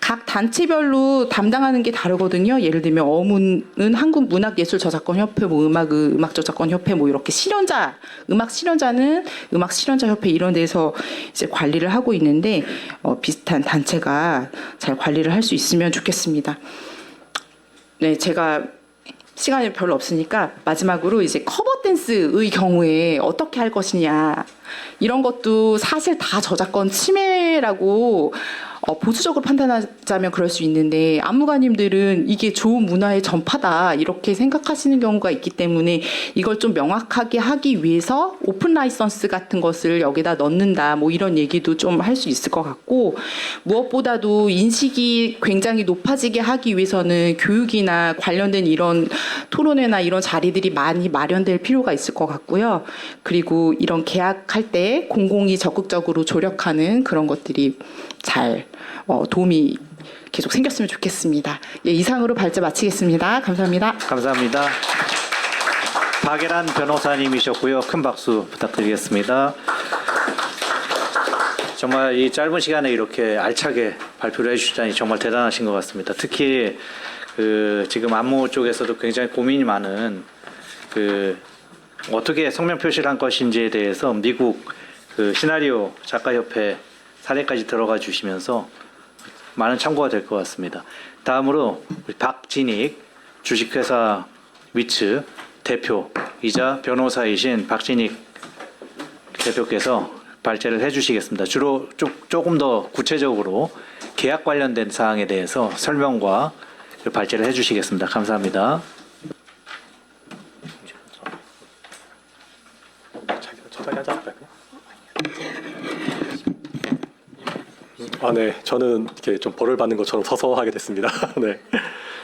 각 단체별로 담당하는 게 다르거든요. 예를 들면 어문은 한국문학예술저작권협회, 뭐 음악저작권협회, 뭐 이렇게 실현자, 음악 실현자는 음악실현자협회 이런 데서 이제 관리를 하고 있는데 비슷한 단체가 잘 관리를 할 수 있으면 좋겠습니다. 네, 제가 시간이 별로 없으니까 마지막으로 이제 커버 댄스의 경우에 어떻게 할 것이냐 이런 것도 사실 다 저작권 침해라고 보수적으로 판단하자면 그럴 수 있는데 안무가님들은 이게 좋은 문화의 전파다 이렇게 생각하시는 경우가 있기 때문에 이걸 좀 명확하게 하기 위해서 오픈 라이선스 같은 것을 여기다 넣는다 뭐 이런 얘기도 좀 할 수 있을 것 같고 무엇보다도 인식이 굉장히 높아지게 하기 위해서는 교육이나 관련된 이런 토론회나 이런 자리들이 많이 마련될 필요가 있을 것 같고요. 그리고 이런 계약할 때 공공이 적극적으로 조력하는 그런 것들이 잘 도움이 계속 생겼으면 좋겠습니다. 예, 이상으로 발제 마치겠습니다. 감사합니다.
감사합니다. 박예란 변호사님이셨고요. 큰 박수 부탁드리겠습니다. 정말 이 짧은 시간에 이렇게 알차게 발표를 해주시다니 정말 대단하신 것 같습니다. 특히 지금 안무 쪽에서도 굉장히 고민이 많은 어떻게 성명 표시를 한 것인지에 대해서 미국 시나리오 작가협회 사례까지 들어가 주시면서 많은 참고가 될 것 같습니다. 다음으로 우리 박진익 주식회사 위츠 대표이자 변호사이신 박진익 대표께서 발제를 해주시겠습니다. 주로 조금 더 구체적으로 계약 관련된 사항에 대해서 설명과 발제를 해주시겠습니다. 감사합니다.
네. 저는 이렇게 좀 벌을 받는 것처럼 서서 하게 됐습니다. 네.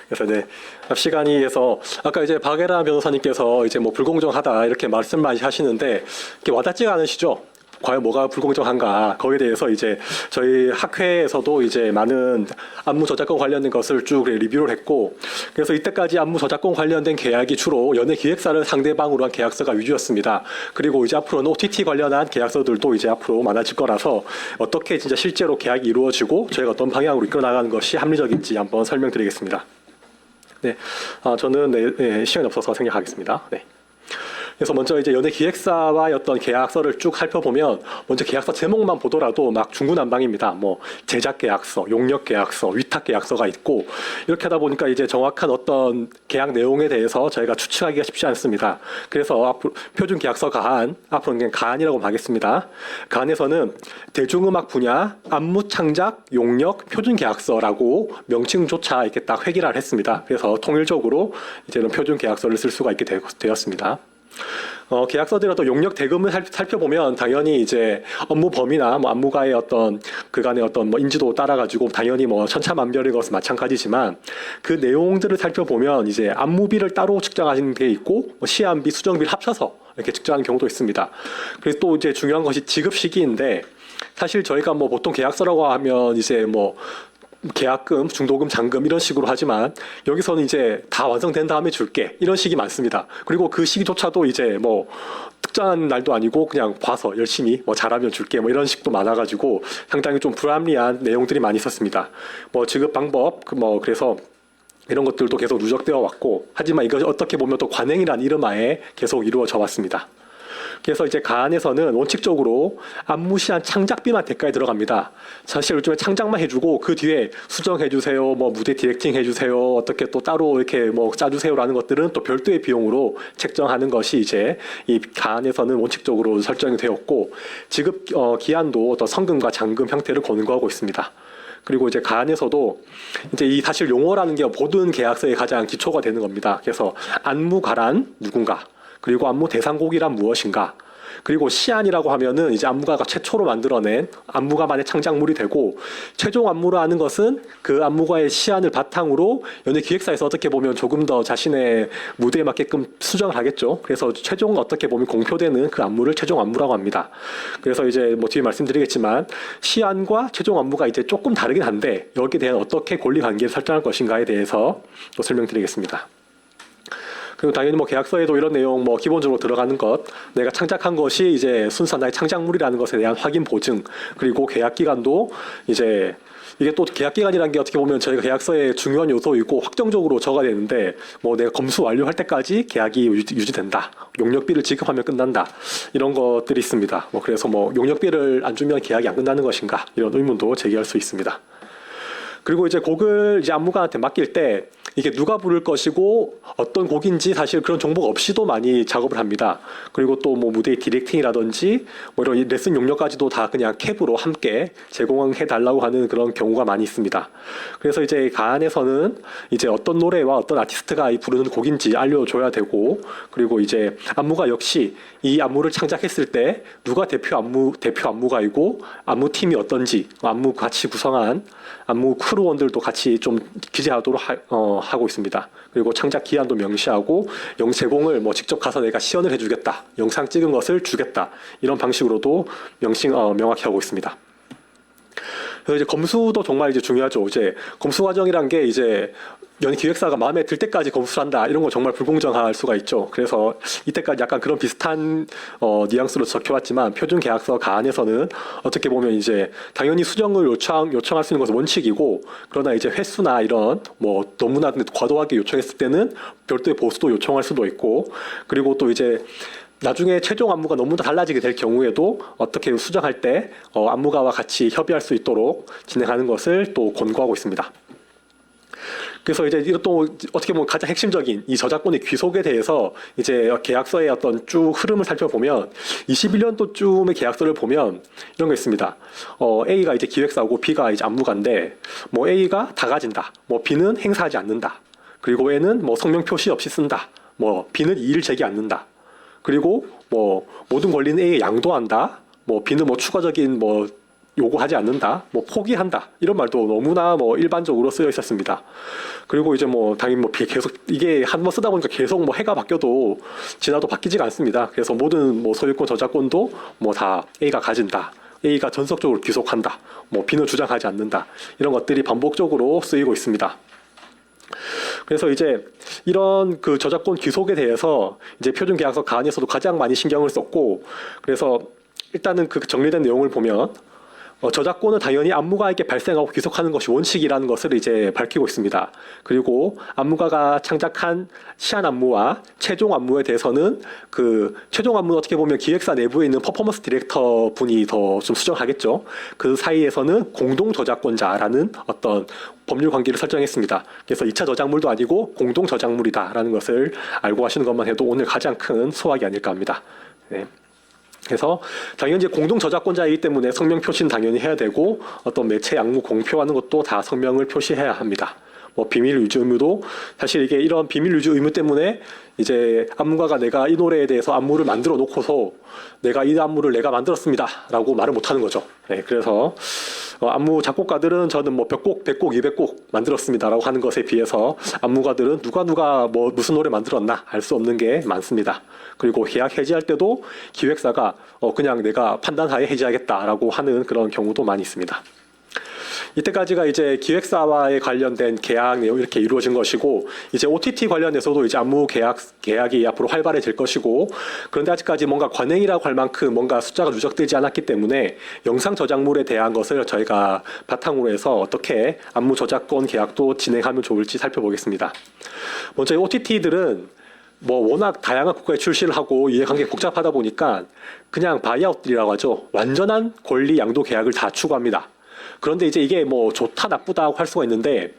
그래서 네. 앞 시간에서 아까 이제 박예란 변호사님께서 이제 뭐 불공정하다 이렇게 말씀하시는데 이렇게 와닿지가 않으시죠? 과연 뭐가 불공정한가 거기에 대해서 이제 저희 학회에서도 이제 많은 안무 저작권 관련된 것을 쭉 리뷰를 했고 그래서 이때까지 안무 저작권 관련된 계약이 주로 연예 기획사를 상대방으로 한 계약서가 위주였습니다. 그리고 이제 앞으로는 OTT 관련한 계약서들도 이제 앞으로 많아질 거라서 어떻게 진짜 실제로 계약이 이루어지고 저희가 어떤 방향으로 이끌어 나가는 것이 합리적인지 한번 설명드리겠습니다. 네, 저는 시간이 없어서 생략하겠습니다. 네. 그래서 먼저 이제 연예 기획사와의 어떤 계약서를 쭉 살펴보면 먼저 계약서 제목만 보더라도 막 중구난방입니다. 뭐 제작 계약서, 용역 계약서, 위탁 계약서가 있고 이렇게 하다 보니까 이제 정확한 어떤 계약 내용에 대해서 저희가 추측하기가 쉽지 않습니다. 그래서 앞으로 표준 계약서 가안, 앞으로는 그냥 가안이라고 하겠습니다. 가안에서는 대중음악 분야 안무 창작 용역 표준 계약서라고 명칭조차 이렇게 딱 획일화를 했습니다. 그래서 통일적으로 이제는 표준 계약서를 쓸 수가 있게 되었습니다. 계약서들의 용역 대금을 살펴보면 당연히 이제 업무 범위나 뭐 안무가의 어떤 그간의 어떤 뭐 인지도 따라가지고 당연히 뭐 천차만별인 것은 마찬가지지만 그 내용들을 살펴보면 이제 안무비를 따로 측정하는 게 있고 뭐 시안비, 수정비를 합쳐서 이렇게 측정하는 경우도 있습니다. 그래서 또 이제 중요한 것이 지급 시기인데 사실 저희가 뭐 보통 계약서라고 하면 이제 뭐 계약금, 중도금, 잔금 이런 식으로 하지만 여기서는 이제 다 완성된 다음에 줄게 이런 식이 많습니다. 그리고 그 시기조차도 이제 뭐 특정한 날도 아니고 그냥 봐서 열심히 뭐 잘하면 줄게 뭐 이런 식도 많아가지고 상당히 좀 불합리한 내용들이 많이 있었습니다. 뭐 지급 방법 뭐 그래서 이런 것들도 계속 누적되어 왔고 하지만 이것이 어떻게 보면 또 관행이라는 이름하에 계속 이루어져 왔습니다. 그래서 이제 가안에서는 원칙적으로 안무 시한 창작비만 대가에 들어갑니다. 사실 요즘에 창작만 해주고 그 뒤에 수정해주세요, 뭐 무대 디렉팅 해주세요, 어떻게 또 따로 이렇게 뭐 짜주세요라는 것들은 또 별도의 비용으로 책정하는 것이 이제 이 가안에서는 원칙적으로 설정이 되었고 지급 기한도 어떤 성금과 잔금 형태를 권고하고 있습니다. 그리고 이제 가안에서도 이제 이 사실 용어라는 게 모든 계약서의 가장 기초가 되는 겁니다. 그래서 안무가란 누군가, 그리고 안무 대상곡이란 무엇인가, 그리고 시안이라고 하면은 이제 안무가가 최초로 만들어낸 안무가만의 창작물이 되고 최종 안무를 하는 것은 그 안무가의 시안을 바탕으로 연예 기획사에서 어떻게 보면 조금 더 자신의 무대에 맞게끔 수정을 하겠죠. 그래서 최종 어떻게 보면 공표되는 그 안무를 최종 안무라고 합니다. 그래서 이제 뭐 뒤에 말씀드리겠지만 시안과 최종 안무가 이제 조금 다르긴 한데 여기에 대한 어떻게 권리 관계를 설정할 것인가에 대해서 또 설명드리겠습니다. 그리고 당연히 뭐 계약서에도 이런 내용 뭐 기본적으로 들어가는 것, 내가 창작한 것이 이제 순수한 나의 창작물이라는 것에 대한 확인 보증, 그리고 계약 기간도 이제 이게 또 계약 기간이라는 게 어떻게 보면 저희가 계약서의 중요한 요소이고 확정적으로 적어야 되는데 뭐 내가 검수 완료할 때까지 계약이 유지된다, 용역비를 지급하면 끝난다 이런 것들이 있습니다. 뭐 그래서 뭐 용역비를 안 주면 계약이 안 끝나는 것인가 이런 의문도 제기할 수 있습니다. 그리고 이제 곡을 이제 안무가한테 맡길 때 이게 누가 부를 것이고 어떤 곡인지 사실 그런 정보가 없이도 많이 작업을 합니다. 그리고 또 뭐 무대의 디렉팅이라든지 뭐 이런 레슨 용역까지도 다 그냥 캡으로 함께 제공해 달라고 하는 그런 경우가 많이 있습니다. 그래서 이제 가안에서는 이제 어떤 노래와 어떤 아티스트가 부르는 곡인지 알려줘야 되고, 그리고 이제 안무가 역시 이 안무를 창작했을 때 누가 대표 안무가이고 안무 팀이 어떤지, 안무 같이 구성한 안무 크루원들도 같이 좀 기재하도록 하고 있습니다. 그리고 창작 기한도 명시하고 제공을 뭐 직접 가서 내가 시연을 해주겠다, 영상 찍은 것을 주겠다 이런 방식으로도 명확히 하고 있습니다. 그래서 이제 검수도 정말 이제 중요하죠. 이제 검수 과정이란 게 이제 연예 기획사가 마음에 들 때까지 검수를 한다 이런 거 정말 불공정할 수가 있죠. 그래서 이때까지 약간 그런 비슷한 뉘앙스로 적혀왔지만 표준 계약서 가안에서는 어떻게 보면 이제 당연히 수정을 요청할 수 있는 것은 원칙이고, 그러나 이제 횟수나 이런 뭐 너무나 과도하게 요청했을 때는 별도의 보수도 요청할 수도 있고, 그리고 또 이제 나중에 최종 안무가 너무 달라지게 될 경우에도 어떻게 수정할 때 안무가와 같이 협의할 수 있도록 진행하는 것을 또 권고하고 있습니다. 그래서 이제 이것 또 어떻게 보면 가장 핵심적인 이 저작권의 귀속에 대해서 이제 계약서의 어떤 쭉 흐름을 살펴보면 21년도쯤의 계약서를 보면 이런 거 있습니다. A가 이제 기획사고 B가 이제 안무가인데 뭐 A가 다 가진다, 뭐 B는 행사하지 않는다, 그리고 A는 뭐 성명 표시 없이 쓴다, 뭐 B는 이의를 제기 않는다, 그리고 뭐 모든 권리는 A에 양도한다, 뭐 B는 뭐 추가적인 뭐 요구하지 않는다, 뭐 포기한다 이런 말도 너무나 뭐 일반적으로 쓰여 있었습니다. 그리고 이제 뭐 당연히 뭐 계속 이게 한번 쓰다 보니까 계속 뭐 해가 바뀌어도 지나도 바뀌지가 않습니다. 그래서 모든 뭐 소유권 저작권도 뭐 다 A가 가진다, A가 전속적으로 귀속한다, 뭐 B는 주장하지 않는다 이런 것들이 반복적으로 쓰이고 있습니다. 그래서 이제 이런 그 저작권 귀속에 대해서 이제 표준계약서 가안에서도 가장 많이 신경을 썼고, 그래서 일단은 그 정리된 내용을 보면 저작권은 당연히 안무가에게 발생하고 귀속하는 것이 원칙이라는 것을 이제 밝히고 있습니다. 그리고 안무가가 창작한 시안 안무와 최종 안무에 대해서는 그 최종 안무는 어떻게 보면 기획사 내부에 있는 퍼포먼스 디렉터 분이 더 좀 수정하겠죠. 그 사이에서는 공동 저작권자라는 어떤 법률 관계를 설정했습니다. 그래서 2차 저작물도 아니고 공동 저작물이다라는 것을 알고 하시는 것만 해도 오늘 가장 큰 수확이 아닐까 합니다. 네. 그래서 당연히 이제 공동 저작권자이기 때문에 성명 표시는 당연히 해야 되고, 어떤 매체 양무 공표하는 것도 다 성명을 표시해야 합니다. 뭐 비밀 유지 의무도 사실 이게 이런 비밀 유지 의무 때문에 이제 안무가가 내가 이 노래에 대해서 안무를 만들어 놓고서 내가 이 안무를 내가 만들었습니다라고 말을 못하는 거죠. 네, 그래서 안무 작곡가들은 저는 뭐 100곡, 100곡, 200곡 만들었습니다라고 하는 것에 비해서 안무가들은 누가 뭐 무슨 노래 만들었나 알 수 없는 게 많습니다. 그리고 계약 해지할 때도 기획사가 그냥 내가 판단하에 해지하겠다라고 하는 그런 경우도 많이 있습니다. 이때까지가 이제 기획사와의 관련된 계약 내용 이렇게 이루어진 것이고, 이제 OTT 관련해서도 이제 안무 계약이 앞으로 활발해질 것이고, 그런데 아직까지 뭔가 관행이라고 할 만큼 뭔가 숫자가 누적되지 않았기 때문에 영상 저작물에 대한 것을 저희가 바탕으로 해서 어떻게 안무 저작권 계약도 진행하면 좋을지 살펴보겠습니다. 먼저 이 OTT들은 뭐 워낙 다양한 국가에 출시를 하고 이해관계가 복잡하다 보니까 그냥 바이아웃이라고 하죠. 완전한 권리 양도 계약을 다 추구합니다. 그런데 이제 이게 뭐 좋다 나쁘다고 할 수가 있는데,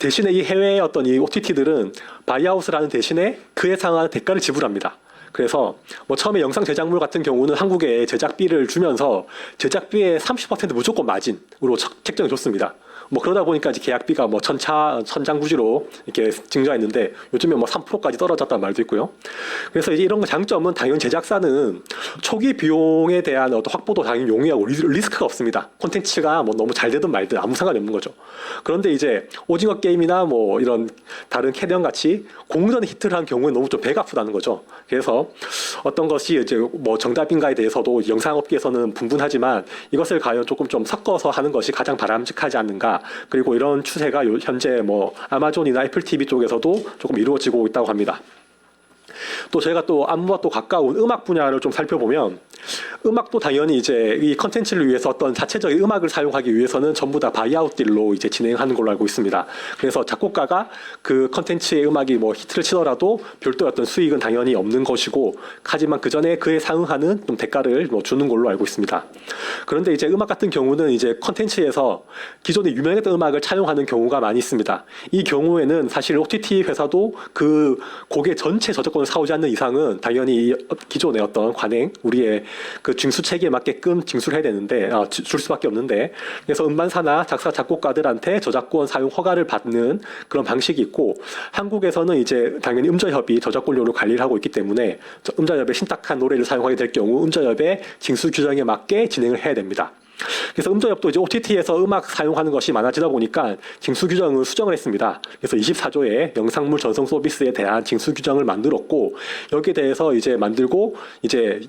대신에 이 해외의 어떤 이 OTT들은 바이아웃을 하는 대신에 그에 상한 대가를 지불합니다. 그래서 뭐 처음에 영상 제작물 같은 경우는 한국에 제작비를 주면서 제작비의 30% 무조건 마진으로 책정해 줬습니다. 뭐 그러다 보니까 이제 계약비가 뭐 천장부지로 이렇게 증가했는데, 요즘에 뭐 3%까지 떨어졌다는 말도 있고요. 그래서 이제 이런 장점은 당연히 제작사는 초기 비용에 대한 어떤 확보도 당연히 용이하고 리스크가 없습니다. 콘텐츠가 뭐 너무 잘 되든 말든 아무 상관이 없는 거죠. 그런데 이제 오징어 게임이나 뭐 이런 다른 캐리언 같이 공전 히트를 한 경우에 너무 좀 배가 아프다는 거죠. 그래서 어떤 것이 이제 뭐 정답인가에 대해서도 영상업계에서는 분분하지만 이것을 과연 조금 좀 섞어서 하는 것이 가장 바람직하지 않는가. 그리고 이런 추세가 현재 뭐 아마존이나 애플 TV 쪽에서도 조금 이루어지고 있다고 합니다. 또 저희가 또 안무와 또 가까운 음악 분야를 좀 살펴보면, 음악도 당연히 이제 이 컨텐츠를 위해서 어떤 자체적인 음악을 사용하기 위해서는 전부 다 바이아웃 딜로 이제 진행하는 걸로 알고 있습니다. 그래서 작곡가가 그 컨텐츠의 음악이 뭐 히트를 치더라도 별도의 어떤 수익은 당연히 없는 것이고, 하지만 그 전에 그에 상응하는 좀 대가를 뭐 주는 걸로 알고 있습니다. 그런데 이제 음악 같은 경우는 이제 컨텐츠에서 기존에 유명했던 음악을 차용하는 경우가 많이 있습니다. 이 경우에는 사실 OTT 회사도 그 곡의 전체 저작권을 사오지 않는 이상은 당연히 기존의 어떤 관행, 우리의 그 징수 체계에 맞게끔 징수를 해야 되는데 줄 수밖에 없는데, 그래서 음반사나 작사 작곡가들한테 저작권 사용 허가를 받는 그런 방식이 있고, 한국에서는 이제 당연히 음저협이 저작권료를 관리를 하고 있기 때문에 음저협의 신탁한 노래를 사용하게 될 경우 음저협의 징수 규정에 맞게 진행을 해야 됩니다. 그래서 음저협도 이제 OTT에서 음악 사용하는 것이 많아지다 보니까 징수 규정을 수정을 했습니다. 그래서 24조의 영상물 전송 서비스에 대한 징수 규정을 만들었고, 여기에 대해서 이제 만들고 이제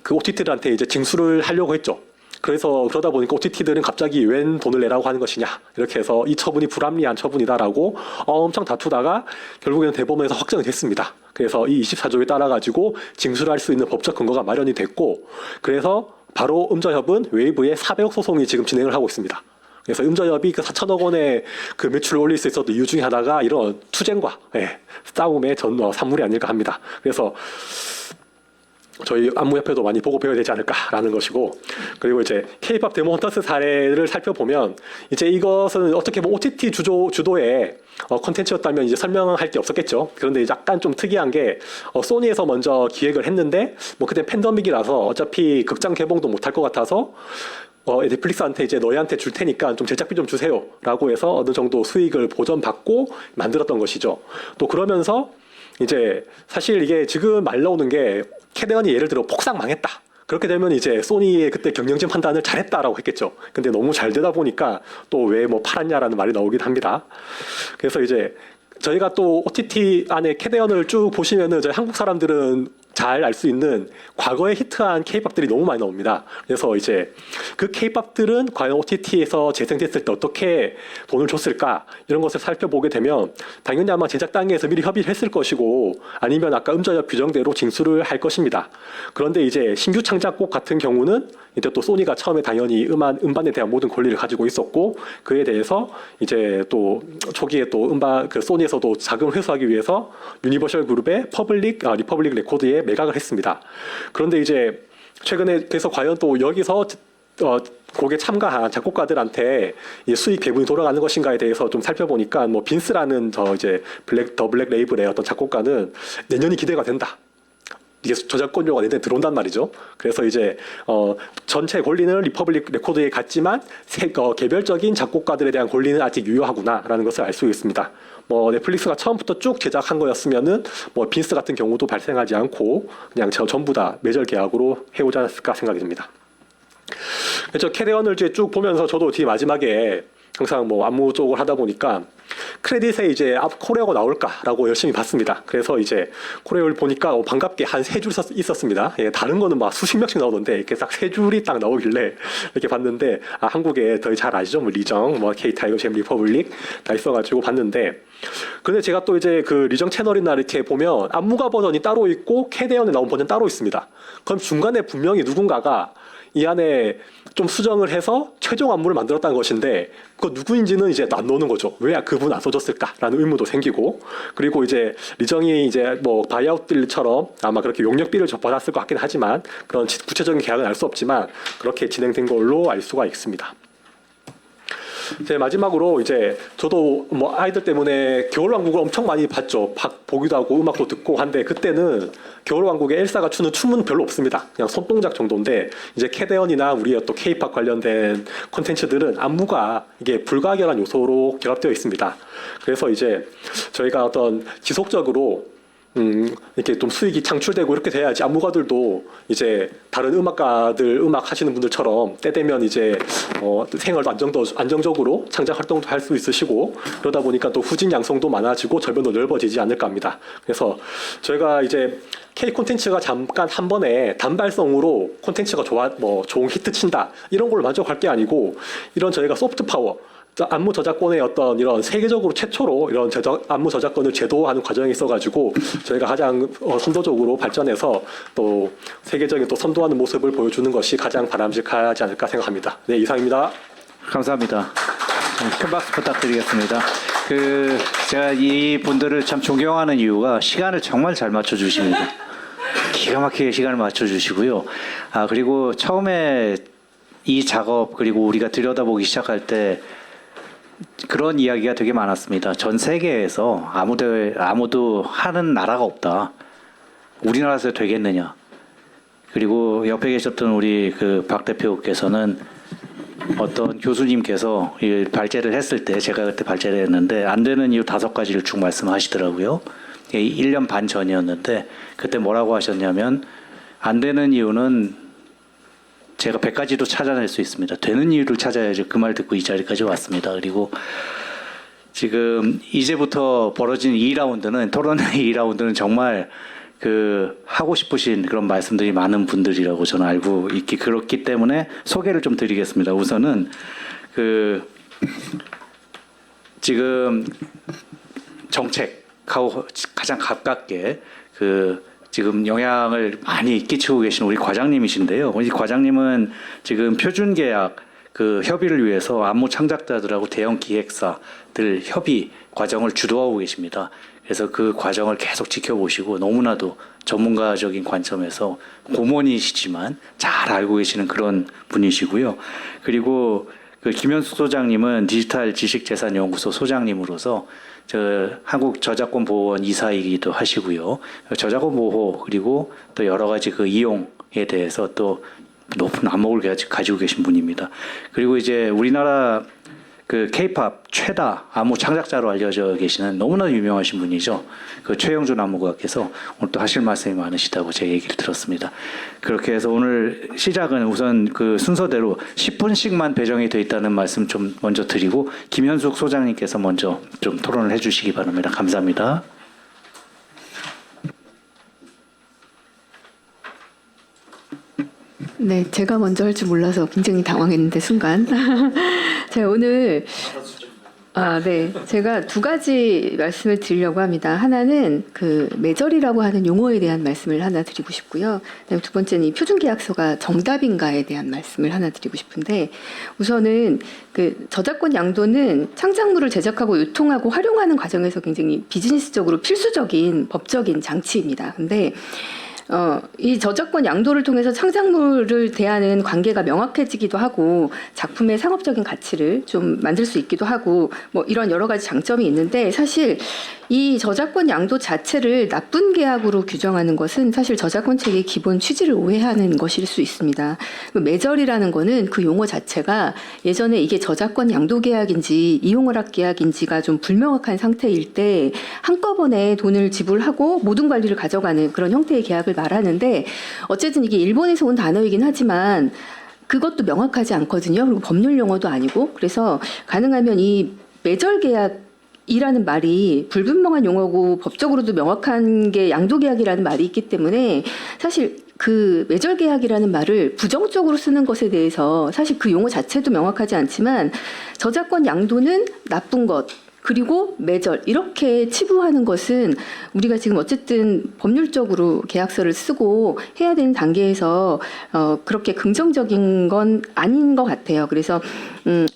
그 OTT들한테 이제 징수를 하려고 했죠. 그래서 그러다 보니까 OTT들은 갑자기 웬 돈을 내라고 하는 것이냐, 이렇게 해서 이 처분이 불합리한 처분이다라고 엄청 다투다가 결국에는 대법원에서 확정이 됐습니다. 그래서 이 24조에 따라 가지고 징수를 할 수 있는 법적 근거가 마련이 됐고, 그래서 바로 음저협은 웨이브의 400억 소송이 지금 진행을 하고 있습니다. 그래서 음저협이 그 4천억 원의 그 매출을 올릴 수 있었던 이유 중에 하나가 이런 투쟁과 싸움의 산물이 아닐까 합니다. 그래서 저희 안무협회도 많이 보고 배워야 되지 않을까라는 것이고, 그리고 이제 K-pop 데모 헌터스 사례를 살펴보면 이제 이것은 어떻게 보면 OTT 주도의 콘텐츠였다면 이제 설명할 게 없었겠죠. 그런데 약간 좀 특이한 게 소니에서 먼저 기획을 했는데 뭐 그때 팬데믹이라서 어차피 극장 개봉도 못할 것 같아서 넷플릭스한테 이제 너희한테 줄 테니까 좀 제작비 좀 주세요라고 해서 어느 정도 수익을 보전받고 만들었던 것이죠. 또 그러면서 이제 사실 이게 지금 말 나오는 게 캐대언이 예를 들어 폭삭 망했다. 그렇게 되면 이제 소니의 그때 경영진 판단을 잘했다라고 했겠죠. 근데 너무 잘 되다 보니까 또 왜 뭐 팔았냐라는 말이 나오긴 합니다. 그래서 이제 저희가 또 OTT 안에 캐대언을 쭉 보시면은 저희 한국 사람들은 잘 알 수 있는 과거에 히트한 K-팝들이 너무 많이 나옵니다. 그래서 이제 그 K-팝들은 과연 OTT에서 재생됐을 때 어떻게 돈을 줬을까, 이런 것을 살펴보게 되면 당연히 아마 제작 단계에서 미리 협의를 했을 것이고, 아니면 아까 음저협 규정대로 징수를 할 것입니다. 그런데 이제 신규 창작곡 같은 경우는 이제 또 소니가 처음에 당연히 음반에 대한 모든 권리를 가지고 있었고, 그에 대해서 이제 또 초기에 또 그 소니에서도 자금을 회수하기 위해서 유니버셜 그룹의 리퍼블릭 레코드에 매각을 했습니다. 그런데 이제 최근에 그래서 과연 또 여기서 곡에 참가한 작곡가들한테 이 수익 배분이 돌아가는 것인가에 대해서 좀 살펴보니까 뭐 빈스라는 더 블랙 레이블의 어떤 작곡가는 내년이 기대가 된다. 이게 저작권료가 내년에 들어온단 말이죠. 그래서 이제 전체 권리는 리퍼블릭 레코드에 갔지만 개별적인 작곡가들에 대한 권리는 아직 유효하구나라는 것을 알 수 있습니다. 뭐 넷플릭스가 처음부터 쭉 제작한 거였으면은 뭐 빈스 같은 경우도 발생하지 않고 그냥 전부 다 매절 계약으로 해오지 않았을까 생각이 듭니다. 그래서 캐리언을 쭉 보면서 저도 뒤에 마지막에 항상 뭐 안무 쪽을 하다 보니까 크레딧에 이제 앞 코레오가 나올까라고 열심히 봤습니다. 그래서 이제 코레오를 보니까 반갑게 한 3줄 있었습니다. 예, 다른 거는 막 수십 명씩 나오던데 이렇게 딱 3줄이 딱 나오길래 이렇게 봤는데 아, 한국에 더 잘 아시죠? 뭐 리정, 뭐 K-타이거, 잼 리퍼블릭 다 있어가지고 봤는데 근데 제가 또 이제 그 리정 채널이나 이렇게 보면 안무가 버전이 따로 있고 캐대언에 나온 버전 따로 있습니다. 그럼 중간에 분명히 누군가가 이 안에 좀 수정을 해서 최종 안무를 만들었다는 것인데 그 누구인지는 이제 안 나오는 거죠. 왜 그분 안 써줬을까라는 의문도 생기고 그리고 이제 리정이 이제 뭐 바이아웃들처럼 아마 그렇게 용역비를 받았을 것 같긴 하지만 그런 구체적인 계약은 알 수 없지만 그렇게 진행된 걸로 알 수가 있습니다. 이제 마지막으로 이제 저도 뭐 아이들 때문에 겨울왕국을 엄청 많이 봤죠. 보기도 하고 음악도 듣고 한데 그때는 겨울왕국에 엘사가 추는 춤은 별로 없습니다. 그냥 손동작 정도인데 이제 캐대언이나 우리의 또 K-팝 관련된 콘텐츠들은 안무가 이게 불가결한 요소로 결합되어 있습니다. 그래서 이제 저희가 어떤 지속적으로 이렇게 좀 수익이 창출되고 이렇게 돼야지 안무가들도 이제 다른 음악가들 음악 하시는 분들처럼 때 되면 이제 생활도 안정적으로 창작 활동도 할 수 있으시고 그러다 보니까 또 후진 양성도 많아지고 절변도 넓어지지 않을까 합니다. 그래서 저희가 이제 K 콘텐츠가 잠깐 한 번에 단발성으로 콘텐츠가 좋은 히트 친다 이런 걸로 만족할 게 아니고 이런 저희가 소프트 파워 안무 저작권의 어떤 이런 세계적으로 최초로 이런 안무 저작권을 제도화하는 과정이 있어가지고 저희가 가장 선도적으로 발전해서 또 세계적인 또 선도하는 모습을 보여주는 것이 가장 바람직하지 않을까 생각합니다. 네, 이상입니다.
감사합니다. 큰 박수 부탁드리겠습니다. 제가 이 분들을 참 존경하는 이유가 시간을 정말 잘 맞춰주십니다. 기가 막히게 시간을 맞춰주시고요. 그리고 처음에 이 작업 그리고 우리가 들여다보기 시작할 때 그런 이야기가 되게 많았습니다. 전 세계에서 아무도 하는 나라가 없다. 우리나라에서 되겠느냐. 그리고 옆에 계셨던 우리 박 대표께서는 어떤 교수님께서 발제를 했을 때 제가 그때 발제를 했는데 안 되는 이유 5가지를 쭉 말씀하시더라고요. 1년 반 전이었는데 그때 뭐라고 하셨냐면 안 되는 이유는 제가 100가지도 찾아낼 수 있습니다. 되는 이유를 찾아야지. 그 말 듣고 이 자리까지 왔습니다. 그리고 지금 이제부터 벌어진 2라운드는 토론회 2라운드는 정말 하고 싶으신 그런 말씀들이 많은 분들이라고 저는 알고 있기 그렇기 때문에 소개를 좀 드리겠습니다. 우선은 지금 정책하고 가장 가깝게 지금 영향을 많이 끼치고 계신 우리 과장님이신데요. 우리 과장님은 지금 표준계약 협의를 위해서 안무 창작자들하고 대형 기획사들 협의 과정을 주도하고 계십니다. 그래서 그 과정을 계속 지켜보시고 너무나도 전문가적인 관점에서 고문이시지만 잘 알고 계시는 그런 분이시고요. 그리고 김현숙 소장님은 디지털 지식재산연구소 소장님으로서 한국저작권보호원 이사이기도 하시고요. 저작권 보호 그리고 또 여러 가지 이용에 대해서 또 높은 안목을 가지고 계신 분입니다. 그리고 이제 우리나라 K-팝 최다 안무 창작자로 알려져 계시는 너무나 유명하신 분이죠. 최영준 안무가께서 오늘 또 하실 말씀이 많으시다고 제 얘기를 들었습니다. 그렇게 해서 오늘 시작은 우선 순서대로 10분씩만 배정이 돼 있다는 말씀 좀 먼저 드리고 김현숙 소장님께서 먼저 좀 토론을 해주시기 바랍니다. 감사합니다.
네, 제가 먼저 할 줄 몰라서 굉장히 당황했는데 순간. 제가 오늘 제가 2가지 말씀을 드리려고 합니다. 하나는 매절이라고 하는 용어에 대한 말씀을 하나 드리고 싶고요. 그다음에 2번째는 이 표준계약서가 정답인가에 대한 말씀을 하나 드리고 싶은데 우선은 저작권 양도는 창작물을 제작하고 유통하고 활용하는 과정에서 굉장히 비즈니스적으로 필수적인 법적인 장치입니다. 근데 이 저작권 양도를 통해서 창작물을 대하는 관계가 명확해지기도 하고 작품의 상업적인 가치를 좀 만들 수 있기도 하고 뭐 이런 여러 가지 장점이 있는데 사실 이 저작권 양도 자체를 나쁜 계약으로 규정하는 것은 사실 저작권 체계의 기본 취지를 오해하는 것일 수 있습니다. 매절이라는 거는 그 용어 자체가 예전에 이게 저작권 양도 계약인지 이용허락 계약인지가 좀 불명확한 상태일 때 한꺼번에 돈을 지불하고 모든 관리를 가져가는 그런 형태의 계약을 말하는데 어쨌든 이게 일본에서 온 단어이긴 하지만 그것도 명확하지 않거든요. 그리고 법률 용어도 아니고 그래서 가능하면 이 매절 계약 이라는 말이 불분명한 용어고 법적으로도 명확한 게 양도계약이라는 말이 있기 때문에 사실 그 매절계약이라는 말을 부정적으로 쓰는 것에 대해서 사실 그 용어 자체도 명확하지 않지만 저작권 양도는 나쁜 것 그리고 매절 이렇게 치부하는 것은 우리가 지금 어쨌든 법률적으로 계약서를 쓰고 해야 되는 단계에서 그렇게 긍정적인 건 아닌 것 같아요. 그래서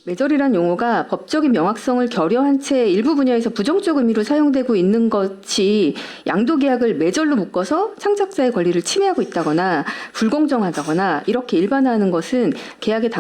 매절이란 용어가 법적인 명확성을 결여한 채 일부 분야에서 부정적 의미로 사용되고 있는 것이 양도계약을 매절로 묶어서 창작자의 권리를 침해하고 있다거나 불공정하다거나 이렇게 일반화하는 것은 계약의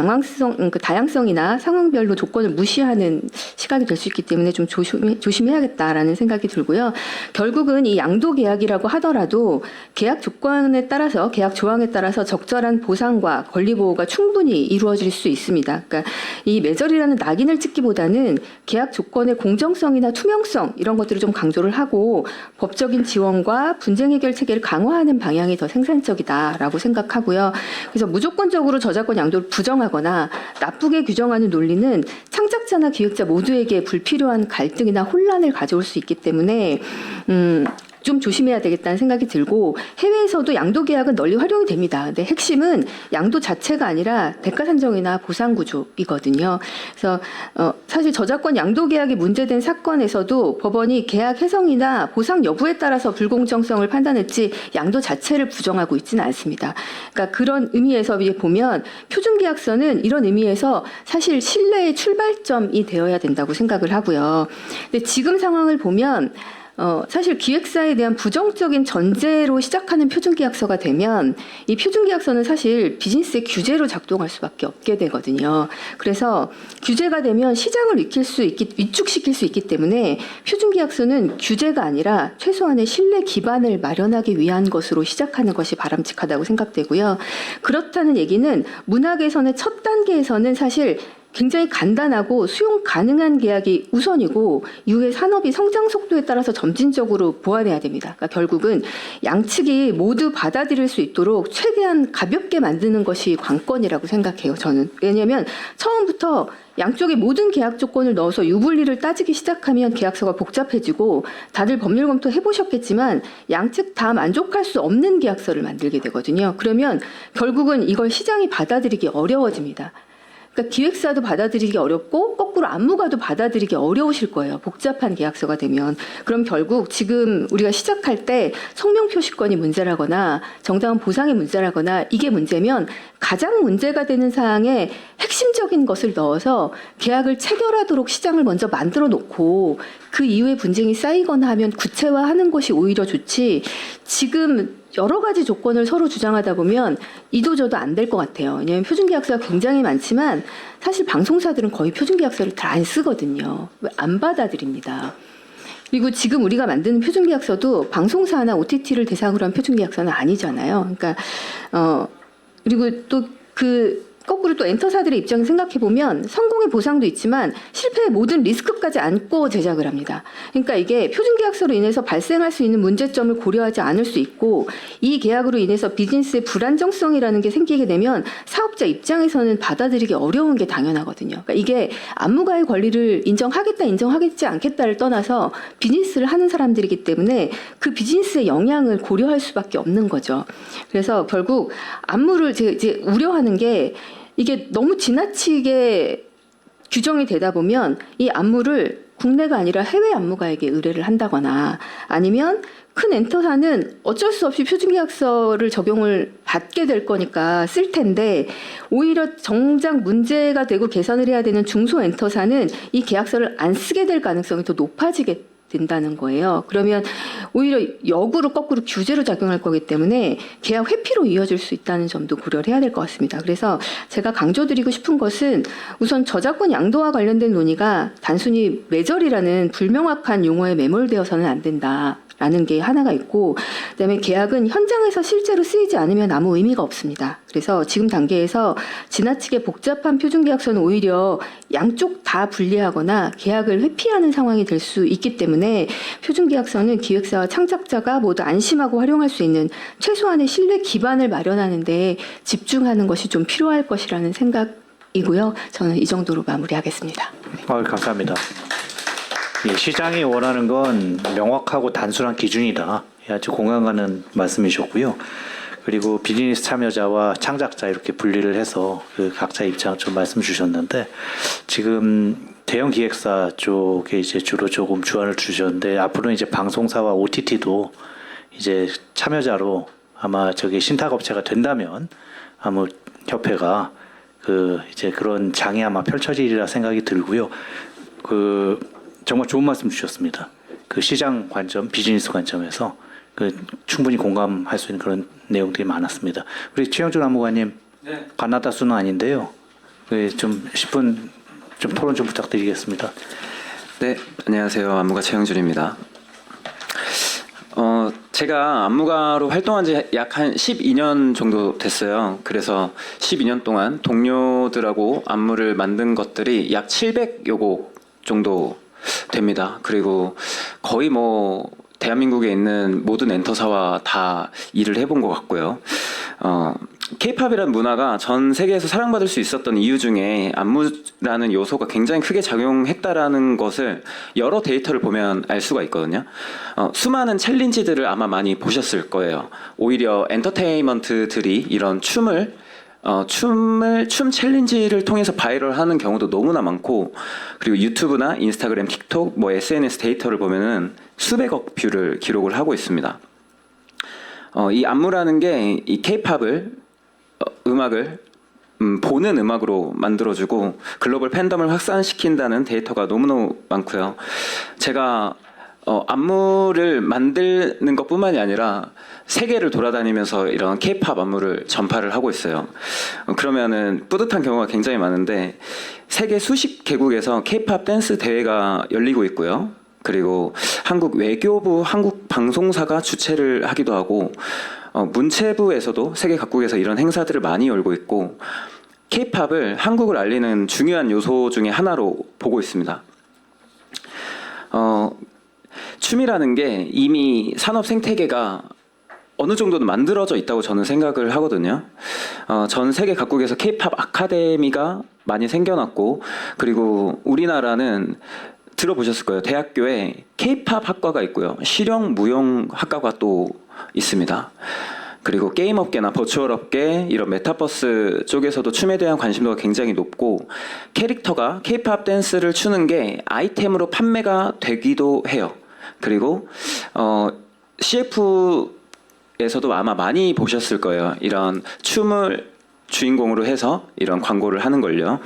다양성이나 상황별로 조건을 무시하는 시각이 될 수 있기 때문에 좀 조심해야겠다라는 생각이 들고요. 결국은 이 양도계약이라고 하더라도 계약 조건에 따라서 계약 조항에 따라서 적절한 보상과 권리 보호가 충분히 이루어질 수 있습니다. 그러니까 이 매절이라는 낙인을 찍기보다는 계약 조건의 공정성이나 투명성 이런 것들을 좀 강조를 하고 법적인 지원과 분쟁 해결 체계를 강화하는 방향이 더 생산적이다라고 생각하고요. 그래서 무조건적으로 저작권 양도를 부정하거나 나쁘게 규정하는 논리는 창작자나 기획자 모두에게 불필요한 갈등이나 혼란을 가져올 수 있기 때문에 좀 조심해야 되겠다는 생각이 들고 해외에서도 양도계약은 널리 활용이 됩니다. 근데 핵심은 양도 자체가 아니라 대가산정이나 보상구조이거든요. 그래서 사실 저작권 양도계약이 문제된 사건에서도 법원이 계약 해석이나 보상 여부에 따라서 불공정성을 판단했지 양도 자체를 부정하고 있지는 않습니다. 그러니까 그런 의미에서 보면 표준계약서는 이런 의미에서 사실 신뢰의 출발점이 되어야 된다고 생각을 하고요. 근데 지금 상황을 보면 사실 기획사에 대한 부정적인 전제로 시작하는 표준계약서가 되면 이 표준계약서는 사실 비즈니스의 규제로 작동할 수밖에 없게 되거든요. 그래서 규제가 되면 시장을 위축시킬 수 있기 때문에 표준계약서는 규제가 아니라 최소한의 신뢰 기반을 마련하기 위한 것으로 시작하는 것이 바람직하다고 생각되고요. 그렇다는 얘기는 문화 개선의 첫 단계에서는 사실 굉장히 간단하고 수용 가능한 계약이 우선이고 이후에 산업이 성장 속도에 따라서 점진적으로 보완해야 됩니다. 그러니까 결국은 양측이 모두 받아들일 수 있도록 최대한 가볍게 만드는 것이 관건이라고 생각해요. 저는. 왜냐하면 처음부터 양쪽의 모든 계약 조건을 넣어서 유불리를 따지기 시작하면 계약서가 복잡해지고 다들 법률 검토 해보셨겠지만 양측 다 만족할 수 없는 계약서를 만들게 되거든요. 그러면 결국은 이걸 시장이 받아들이기 어려워집니다. 그러니까 기획사도 받아들이기 어렵고 거꾸로 안무가도 받아들이기 어려우실 거예요. 복잡한 계약서가 되면. 그럼 결국 지금 우리가 시작할 때 성명 표시권이 문제라거나 정당한 보상이 문제라거나 이게 문제면 가장 문제가 되는 사항에 핵심적인 것을 넣어서 계약을 체결하도록 시장을 먼저 만들어 놓고 그 이후에 분쟁이 쌓이거나 하면 구체화하는 것이 오히려 좋지 지금 여러 가지 조건을 서로 주장하다 보면 이도저도 안 될 것 같아요. 왜냐하면 표준계약서가 굉장히 많지만 사실 방송사들은 거의 표준계약서를 다 안 쓰거든요. 안 받아들입니다. 그리고 지금 우리가 만드는 표준계약서도 방송사나 OTT를 대상으로 한 표준계약서는 아니잖아요. 그러니까 그리고 또 거꾸로 또 엔터사들의 입장을 생각해 보면 성공의 보상도 있지만 실패의 모든 리스크까지 안고 제작을 합니다. 그러니까 이게 표준계약서로 인해서 발생할 수 있는 문제점을 고려하지 않을 수 있고 이 계약으로 인해서 비즈니스의 불안정성이라는 게 생기게 되면 사업자 입장에서는 받아들이기 어려운 게 당연하거든요. 그러니까 이게 안무가의 권리를 인정하겠다 인정하겠지 않겠다를 떠나서 비즈니스를 하는 사람들이기 때문에 그 비즈니스의 영향을 고려할 수밖에 없는 거죠. 그래서 결국 안무를 이제 우려하는 게 이게 너무 지나치게 규정이 되다 보면 이 안무를 국내가 아니라 해외 안무가에게 의뢰를 한다거나 아니면 큰 엔터사는 어쩔 수 없이 표준계약서를 적용을 받게 될 거니까 쓸 텐데 오히려 정작 문제가 되고 개선을 해야 되는 중소 엔터사는 이 계약서를 안 쓰게 될 가능성이 더 높아지게 된다는 거예요. 그러면 오히려 역으로 거꾸로 규제로 작용할 거기 때문에 계약 회피로 이어질 수 있다는 점도 고려를 해야 될 것 같습니다. 그래서 제가 강조드리고 싶은 것은 우선 저작권 양도와 관련된 논의가 단순히 매절이라는 불명확한 용어에 매몰되어서는 안 된다. 라는 게 하나가 있고 그다음에 계약은 현장에서 실제로 쓰이지 않으면 아무 의미가 없습니다. 그래서 지금 단계에서 지나치게 복잡한 표준계약서는 오히려 양쪽 다 불리하거나 계약을 회피하는 상황이 될 수 있기 때문에 표준계약서는 기획사와 창작자가 모두 안심하고 활용할 수 있는 최소한의 신뢰 기반을 마련하는 데 집중하는 것이 좀 필요할 것이라는 생각이고요. 저는 이 정도로 마무리하겠습니다.
감사합니다. 예, 시장이 원하는 건 명확하고 단순한 기준이다. 예, 아주 공감 가는 말씀이셨고요. 그리고 비즈니스 참여자와 창작자 이렇게 분리를 해서 그 각자 입장을 좀 말씀 주셨는데 지금 대형 기획사 쪽에 이제 주로 조금 주안을 주셨는데 앞으로 이제 방송사와 OTT도 이제 참여자로 아마 저기 신탁업체가 된다면 아마 협회가 그 이제 그런 장이 아마 펼쳐지리라 생각이 들고요. 그 정말 좋은 말씀 주셨습니다. 그 시장 관점, 비즈니스 관점에서 그 충분히 공감할 수 있는 그런 내용들이 많았습니다. 우리 최영준 안무관님, 가나다 수는 아닌데요. 좀 10분 좀 토론 좀 부탁드리겠습니다.
네, 안녕하세요. 안무가 최영준입니다. 제가 안무가로 활동한 지 약 한 12년 정도 됐어요. 그래서 12년 동안 동료들하고 안무를 만든 것들이 약 700여 곡 정도 됩니다. 그리고 거의 뭐 대한민국에 있는 모든 엔터사와 다 일을 해본 것 같고요. K-팝이라는 문화가 전 세계에서 사랑받을 수 있었던 이유 중에 안무라는 요소가 굉장히 크게 작용했다라는 것을 여러 데이터를 보면 알 수가 있거든요. 수많은 챌린지들을 아마 많이 보셨을 거예요. 오히려 엔터테인먼트들이 이런 춤 챌린지를 통해서 바이럴하는 경우도 너무나 많고, 그리고 유튜브나 인스타그램, 틱톡, 뭐 SNS 데이터를 보면은 수백억 뷰를 기록을 하고 있습니다. 이 안무라는 게 이 K-팝을 음악을 보는 음악으로 만들어주고 글로벌 팬덤을 확산시킨다는 데이터가 너무너무 많고요. 제가 안무를 만드는 것뿐만이 아니라 세계를 돌아다니면서 이런 K-팝 안무를 전파를 하고 있어요. 그러면은 뿌듯한 경우가 굉장히 많은데 세계 수십 개국에서 K-팝 댄스 대회가 열리고 있고요. 그리고 한국 외교부 한국 방송사가 주최를 하기도 하고 문체부에서도 세계 각국에서 이런 행사들을 많이 열고 있고 K-팝을 한국을 알리는 중요한 요소 중에 하나로 보고 있습니다. 춤이라는 게 이미 산업 생태계가 어느 정도는 만들어져 있다고 저는 생각을 하거든요. 전 세계 각국에서 K-팝 아카데미가 많이 생겨났고, 그리고 우리나라는 들어보셨을 거예요. 대학교에 K-팝 학과가 있고요. 실용 무용 학과가 또 있습니다. 그리고 게임 업계나 버추얼 업계, 이런 메타버스 쪽에서도 춤에 대한 관심도가 굉장히 높고, 캐릭터가 K-팝 댄스를 추는 게 아이템으로 판매가 되기도 해요. 그리고 CF에서도 아마 많이 보셨을 거예요. 이런 춤을 주인공으로 해서 이런 광고를 하는 걸요.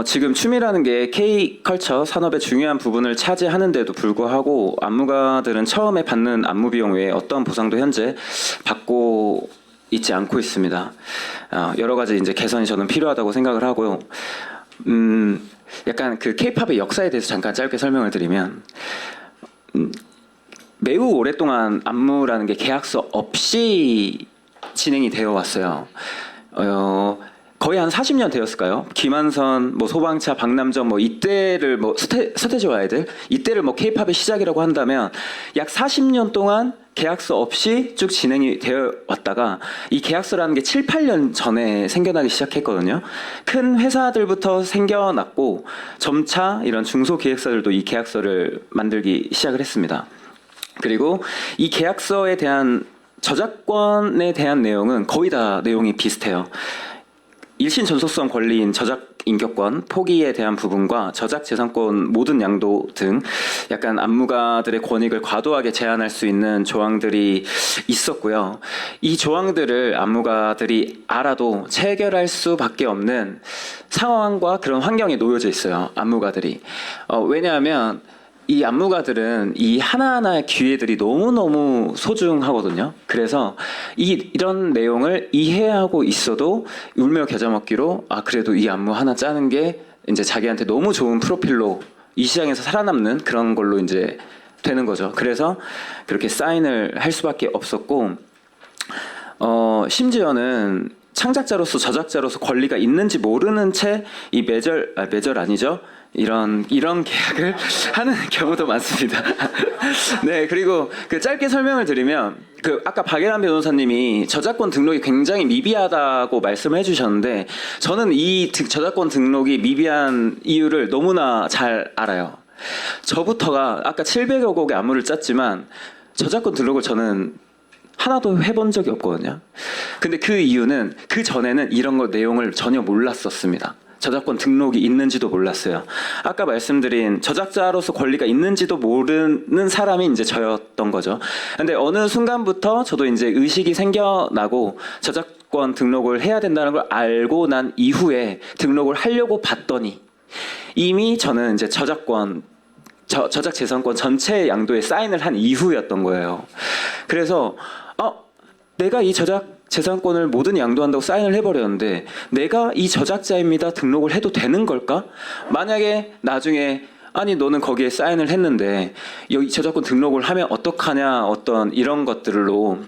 지금 춤이라는 게 K-컬처 산업의 중요한 부분을 차지하는데도 불구하고 안무가들은 처음에 받는 안무 비용 외에 어떠한 보상도 현재 받고 있지 않고 있습니다. 여러 가지 이제 개선이 저는 필요하다고 생각을 하고요. 약간 그 K-팝의 역사에 대해서 잠깐 짧게 설명을 드리면, 매우 오랫동안 안무라는 게 계약서 없이 진행이 되어 왔어요. 거의 한 40년 되었을까요? 김한선, 뭐 소방차, 박남정, 뭐 이때를 뭐 서태지와 아이들, 이때를 뭐 K-팝의 시작이라고 한다면 약 40년 동안 계약서 없이 쭉 진행이 되어 왔다가 이 계약서라는 게 7, 8년 전에 생겨나기 시작했거든요. 큰 회사들부터 생겨났고 점차 이런 중소기획사들도 이 계약서를 만들기 시작을 했습니다. 그리고 이 계약서에 대한 저작권에 대한 내용은 거의 다 내용이 비슷해요. 일신 전속성 권리인 저작 인격권 포기에 대한 부분과 저작 재산권 모든 양도 등 약간 안무가들의 권익을 과도하게 제한할 수 있는 조항들이 있었고요. 이 조항들을 안무가들이 알아도 체결할 수밖에 없는 상황과 그런 환경에 놓여져 있어요. 안무가들이. 왜냐하면 이 안무가들은 이 하나하나의 기회들이 너무너무 소중하거든요. 그래서 이런 내용을 이해하고 있어도 울며 겨자 먹기로 그래도 이 안무 하나 짜는 게 이제 자기한테 너무 좋은 프로필로 이 시장에서 살아남는 그런 걸로 이제 되는 거죠. 그래서 그렇게 사인을 할 수밖에 없었고, 심지어는 창작자로서 저작자로서 권리가 있는지 모르는 채 이 매절 아니죠? 이런 계약을 하는 경우도 많습니다. 네, 그리고 그 짧게 설명을 드리면, 그 아까 박예란 변호사님이 저작권 등록이 굉장히 미비하다고 말씀을 해주셨는데, 저는 이 저작권 등록이 미비한 이유를 너무나 잘 알아요. 저부터가 아까 700여 곡의 안무를 짰지만 저작권 등록을 저는 하나도 해본 적이 없거든요. 근데 그 이유는 그 전에는 이런 거 내용을 전혀 몰랐었습니다. 저작권 등록이 있는지도 몰랐어요. 아까 말씀드린 저작자로서 권리가 있는지도 모르는 사람이 이제 저였던 거죠. 근데 어느 순간부터 저도 이제 의식이 생겨나고 저작권 등록을 해야 된다는 걸 알고 난 이후에 등록을 하려고 봤더니 이미 저는 이제 저작재산권 전체 양도에 사인을 한 이후였던 거예요. 그래서 내가 이 저작재산권을 모든 양도한다고 사인을 해버렸는데 내가 이 저작자입니다 등록을 해도 되는 걸까? 만약에 나중에 아니 너는 거기에 사인을 했는데 여기 저작권 등록을 하면 어떡하냐 어떤 이런 것들로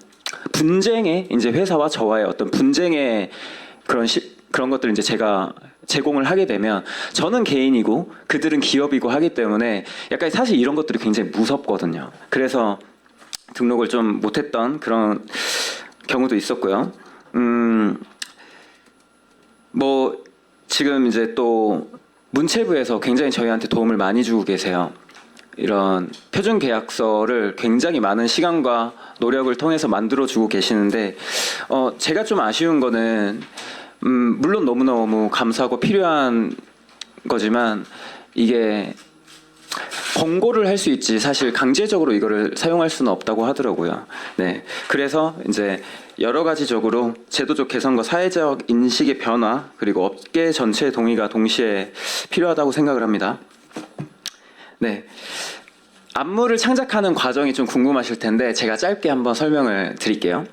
분쟁의 이제 회사와 저와의 어떤 분쟁의 그런 것들을 이제 제가 제공을 하게 되면 저는 개인이고 그들은 기업이고 하기 때문에 약간 사실 이런 것들이 굉장히 무섭거든요. 그래서 등록을 좀 못했던 그런 경우도 있었고요. 뭐 지금 이제 또 문체부에서 굉장히 저희한테 도움을 많이 주고 계세요. 이런 표준 계약서를 굉장히 많은 시간과 노력을 통해서 만들어주고 계시는데 제가 좀 아쉬운 거는 물론 너무너무 감사하고 필요한 거지만 이게 권고를 할 수 있지 사실 강제적으로 이거를 사용할 수는 없다고 하더라고요. 네, 그래서 이제 여러 가지적으로 제도적 개선과 사회적 인식의 변화 그리고 업계 전체의 동의가 동시에 필요하다고 생각을 합니다. 네, 안무를 창작하는 과정이 좀 궁금하실 텐데 제가 짧게 한번 설명을 드릴게요.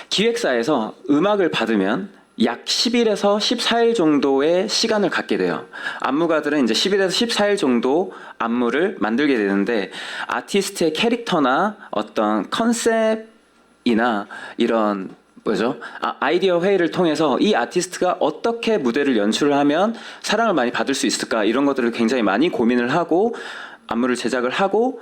기획사에서 음악을 받으면 약 10일에서 14일 정도의 시간을 갖게 돼요. 안무가들은 이제 10일에서 14일 정도 안무를 만들게 되는데 아티스트의 캐릭터나 어떤 컨셉이나 이런 아이디어 회의를 통해서 이 아티스트가 어떻게 무대를 연출을 하면 사랑을 많이 받을 수 있을까 이런 것들을 굉장히 많이 고민을 하고 안무를 제작을 하고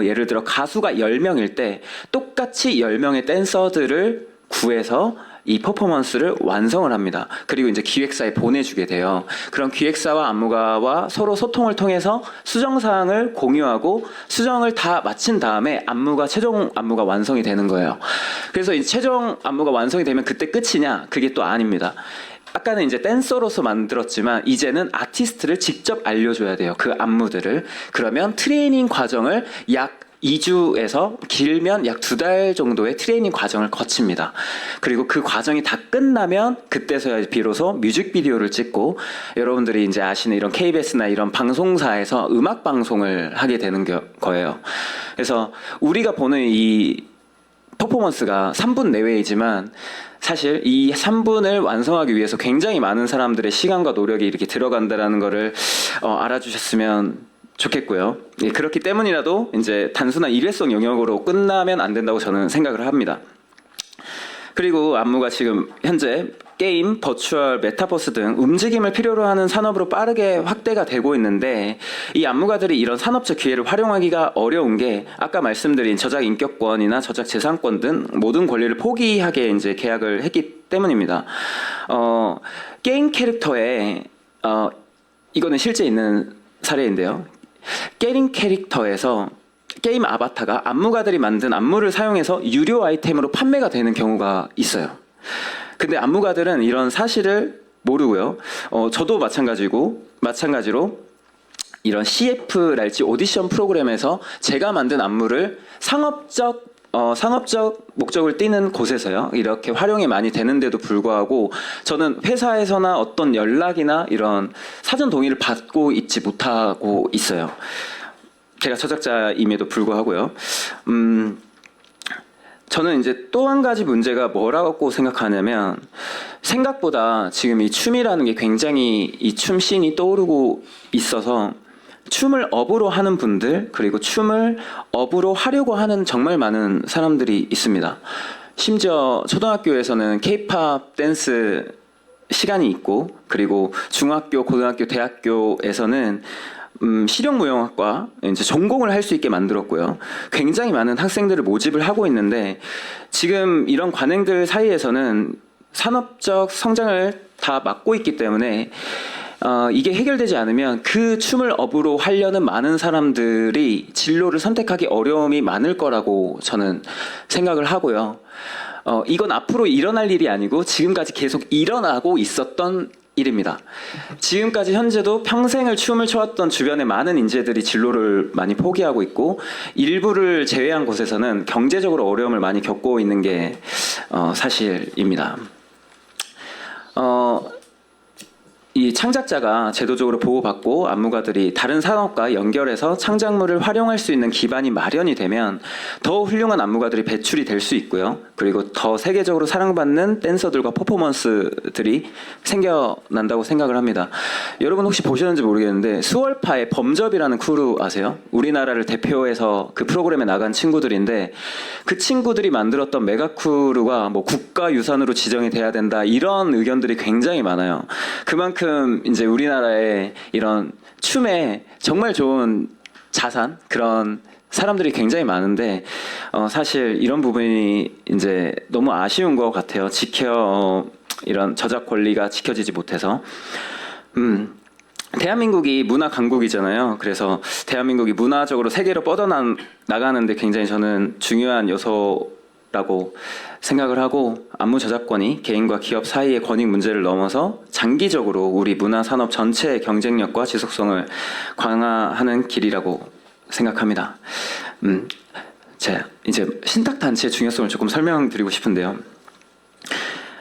예를 들어 가수가 10명일 때 똑같이 10명의 댄서들을 구해서 이 퍼포먼스를 완성을 합니다. 그리고 이제 기획사에 보내주게 돼요. 그럼 기획사와 안무가와 서로 소통을 통해서 수정사항을 공유하고 수정을 다 마친 다음에 최종 안무가 완성이 되는 거예요. 그래서 이 최종 안무가 완성이 되면 그때 끝이냐? 그게 또 아닙니다. 아까는 이제 댄서로서 만들었지만 이제는 아티스트를 직접 알려줘야 돼요. 그 안무들을. 그러면 트레이닝 과정을 약 2주에서 길면 약 2달 정도의 트레이닝 과정을 거칩니다. 그리고 그 과정이 다 끝나면 그때서야 비로소 뮤직비디오를 찍고 여러분들이 이제 아시는 이런 KBS나 이런 방송사에서 음악 방송을 하게 되는 거예요. 그래서 우리가 보는 이 퍼포먼스가 3분 내외이지만 사실 이 3분을 완성하기 위해서 굉장히 많은 사람들의 시간과 노력이 이렇게 들어간다는 거를 알아주셨으면 좋겠고요. 예, 그렇기 때문이라도 이제 단순한 일회성 영역으로 끝나면 안 된다고 저는 생각을 합니다. 그리고 안무가 지금 현재 게임, 버추얼, 메타버스 등 움직임을 필요로 하는 산업으로 빠르게 확대가 되고 있는데 이 안무가들이 이런 산업적 기회를 활용하기가 어려운 게 아까 말씀드린 저작 인격권이나 저작 재산권 등 모든 권리를 포기하게 이제 계약을 했기 때문입니다. 게임 캐릭터에 이거는 실제 있는 사례인데요. 게임 캐릭터에서 게임 아바타가 안무가들이 만든 안무를 사용해서 유료 아이템으로 판매가 되는 경우가 있어요. 근데 안무가들은 이런 사실을 모르고요. 저도 마찬가지로 이런 CF랄지 오디션 프로그램에서 제가 만든 안무를 상업적 목적을 띠는 곳에서요. 이렇게 활용이 많이 되는데도 불구하고 저는 회사에서나 어떤 연락이나 이런 사전 동의를 받고 있지 못하고 있어요. 제가 저작자임에도 불구하고요. 저는 이제 또 한 가지 문제가 뭐라고 생각하냐면 생각보다 지금 이 춤이라는 게 굉장히 이 춤 씬이 떠오르고 있어서 춤을 업으로 하는 분들 그리고 춤을 업으로 하려고 하는 정말 많은 사람들이 있습니다. 심지어 초등학교에서는 K-팝 댄스 시간이 있고 그리고 중학교, 고등학교, 대학교에서는 실용무용학과 이제 전공을 할 수 있게 만들었고요. 굉장히 많은 학생들을 모집을 하고 있는데 지금 이런 관행들 사이에서는 산업적 성장을 다 막고 있기 때문에 이게 해결되지 않으면 그 춤을 업으로 하려는 많은 사람들이 진로를 선택하기 어려움이 많을 거라고 저는 생각을 하고요. 이건 앞으로 일어날 일이 아니고 지금까지 계속 일어나고 있었던 일입니다. 지금까지 현재도 평생을 춤을 춰왔던 주변의 많은 인재들이 진로를 많이 포기하고 있고 일부를 제외한 곳에서는 경제적으로 어려움을 많이 겪고 있는 게 사실입니다. 이 창작자가 제도적으로 보호받고 안무가들이 다른 산업과 연결해서 창작물을 활용할 수 있는 기반이 마련이 되면 더 훌륭한 안무가들이 배출이 될 수 있고요. 그리고 더 세계적으로 사랑받는 댄서들과 퍼포먼스들이 생겨난다고 생각을 합니다. 여러분 혹시 보셨는지 모르겠는데 수월파의 범접이라는 크루 아세요? 우리나라를 대표해서 그 프로그램에 나간 친구들인데 그 친구들이 만들었던 메가크루가 뭐 국가유산으로 지정이 돼야 된다 이런 의견들이 굉장히 많아요. 그만큼 이제 우리나라의 이런 춤에 정말 좋은 자산 그런 사람들이 굉장히 많은데 사실 이런 부분이 이제 너무 아쉬운 것 같아요. 이런 저작 권리가 지켜지지 못해서. 대한민국이 문화 강국이잖아요. 그래서 대한민국이 문화적으로 세계로 뻗어나가는데 굉장히 저는 중요한 요소라고 생각을 하고 안무 저작권이 개인과 기업 사이의 권익 문제를 넘어서 장기적으로 우리 문화 산업 전체의 경쟁력과 지속성을 강화하는 길이라고 생각합니다. 제가 이제 신탁 단체의 중요성을 조금 설명드리고 싶은데요.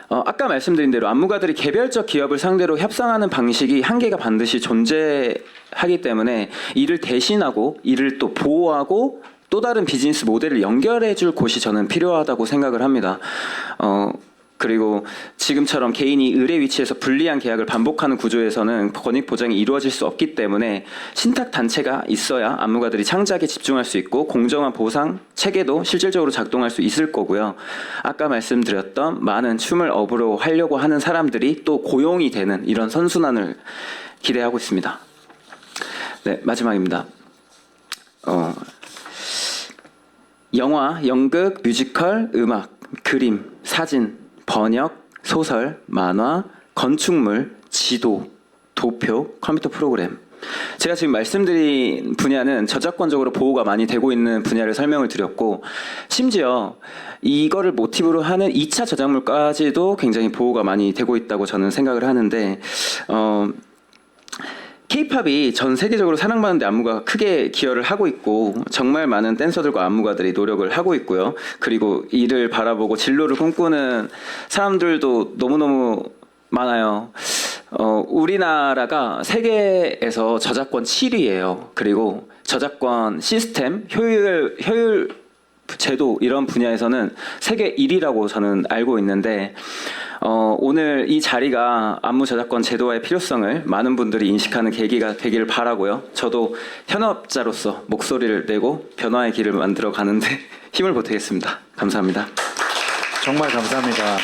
아까 말씀드린 대로 안무가들이 개별적 기업을 상대로 협상하는 방식이 한계가 반드시 존재하기 때문에 이를 대신하고 이를 또 보호하고 또 다른 비즈니스 모델을 연결해 줄 곳이 저는 필요하다고 생각을 합니다. 그리고 지금처럼 개인이 의뢰 위치에서 불리한 계약을 반복하는 구조에서는 권익 보장이 이루어질 수 없기 때문에 신탁 단체가 있어야 안무가들이 창작에 집중할 수 있고 공정한 보상 체계도 실질적으로 작동할 수 있을 거고요. 아까 말씀드렸던 많은 춤을 업으로 하려고 하는 사람들이 또 고용이 되는 이런 선순환을 기대하고 있습니다. 네, 마지막입니다. 영화, 연극, 뮤지컬, 음악, 그림, 사진, 번역, 소설, 만화, 건축물, 지도, 도표, 컴퓨터 프로그램. 제가 지금 말씀드린 분야는 저작권적으로 보호가 많이 되고 있는 분야를 설명을 드렸고 심지어 이거를 모티브로 하는 2차 저작물까지도 굉장히 보호가 많이 되고 있다고 저는 생각을 하는데 K-팝이 전 세계적으로 사랑받는 데 안무가 크게 기여를 하고 있고 정말 많은 댄서들과 안무가들이 노력을 하고 있고요. 그리고 이를 바라보고 진로를 꿈꾸는 사람들도 너무너무 많아요. 우리나라가 세계에서 저작권 7위예요. 그리고 저작권 시스템, 효율 제도 이런 분야에서는 세계 1위라고 저는 알고 있는데 오늘 이 자리가 안무 저작권 제도화의 필요성을 많은 분들이 인식하는 계기가 되기를 바라고요. 저도 현업자로서 목소리를 내고 변화의 길을 만들어 가는데 힘을 보태겠습니다. 감사합니다.
정말 감사합니다.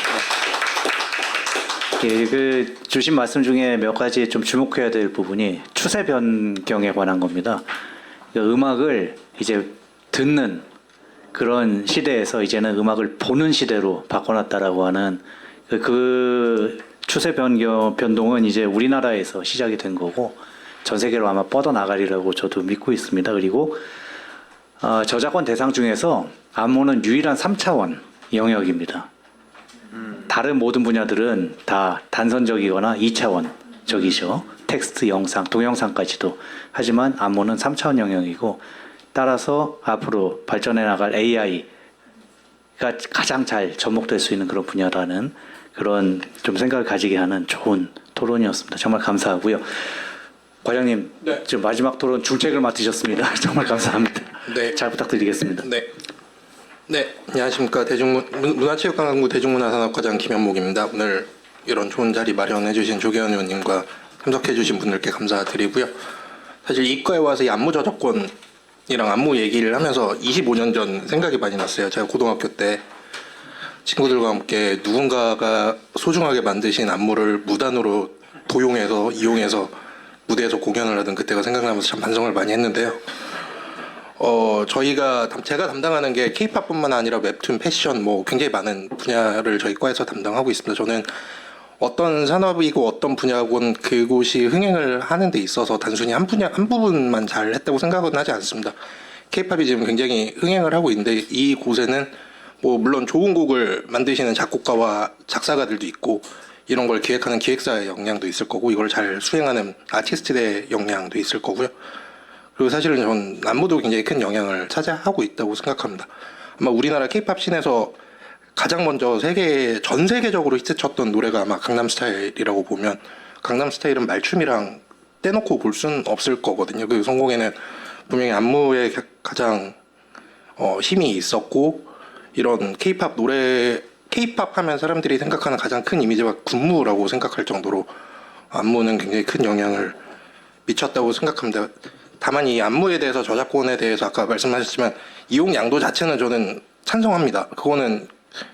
그 주신 말씀 중에 몇 가지 좀 주목해야 될 부분이 추세 변경에 관한 겁니다. 음악을 이제 듣는 그런 시대에서 이제는 음악을 보는 시대로 바꿔놨다라고 하는 그 추세 변동은 이제 우리나라에서 시작이 된 거고 전 세계로 아마 뻗어나가리라고 저도 믿고 있습니다. 그리고 저작권 대상 중에서 안무는 유일한 3차원 영역입니다. 다른 모든 분야들은 다 단선적이거나 2차원적이죠. 텍스트, 영상, 동영상까지도. 하지만 안무는 3차원 영역이고 따라서 앞으로 발전해 나갈 AI가 가장 잘 접목될 수 있는 그런 분야라는 그런 좀 생각을 가지게 하는 좋은 토론이었습니다. 정말 감사하고요. 과장님,
네.
지금 마지막 토론 중책을 맡으셨습니다. 정말 감사합니다.
네.
잘 부탁드리겠습니다.
네, 안녕하십니까. 문화체육관광부 대중문화산업과장 김현목입니다. 오늘 이런 좋은 자리 마련해 주신 조계현 의원님과 참석해 주신 분들께 감사드리고요. 사실 이과에 와서 이 안무 저작권이랑 안무 얘기를 하면서 25년 전 생각이 많이 났어요. 제가 고등학교 때 친구들과 함께 누군가가 소중하게 만드신 안무를 무단으로 도용해서 이용해서 무대에서 공연을 하던 그때가 생각나면서 참 반성을 많이 했는데요. 제가 담당하는 게 K-팝뿐만 아니라 웹툰, 패션 뭐 굉장히 많은 분야를 저희 과에서 담당하고 있습니다. 저는 어떤 산업이고 어떤 분야건 그곳이 흥행을 하는 데 있어서 단순히 한 부분만 잘 했다고 생각은 하지 않습니다. K-팝이 지금 굉장히 흥행을 하고 있는데 이 곳에는 뭐 물론 좋은 곡을 만드시는 작곡가와 작사가들도 있고 이런 걸 기획하는 기획사의 역량도 있을 거고 이걸 잘 수행하는 아티스트의 역량도 있을 거고요. 그리고 사실은 전 안무도 굉장히 큰 영향을 차지하고 있다고 생각합니다. 아마 우리나라 K-팝 씬에서 가장 먼저 전 세계적으로 히트쳤던 노래가 아마 강남스타일이라고 보면 강남스타일은 말춤이랑 떼놓고 볼 수는 없을 거거든요. 그 성공에는 분명히 안무에 가장 힘이 있었고 이런 K-팝 노래 K-팝 하면 사람들이 생각하는 가장 큰 이미지가 군무라고 생각할 정도로 안무는 굉장히 큰 영향을 미쳤다고 생각합니다. 다만 이 안무에 대해서 저작권에 대해서 아까 말씀하셨지만 이용 양도 자체는 저는 찬성합니다. 그거는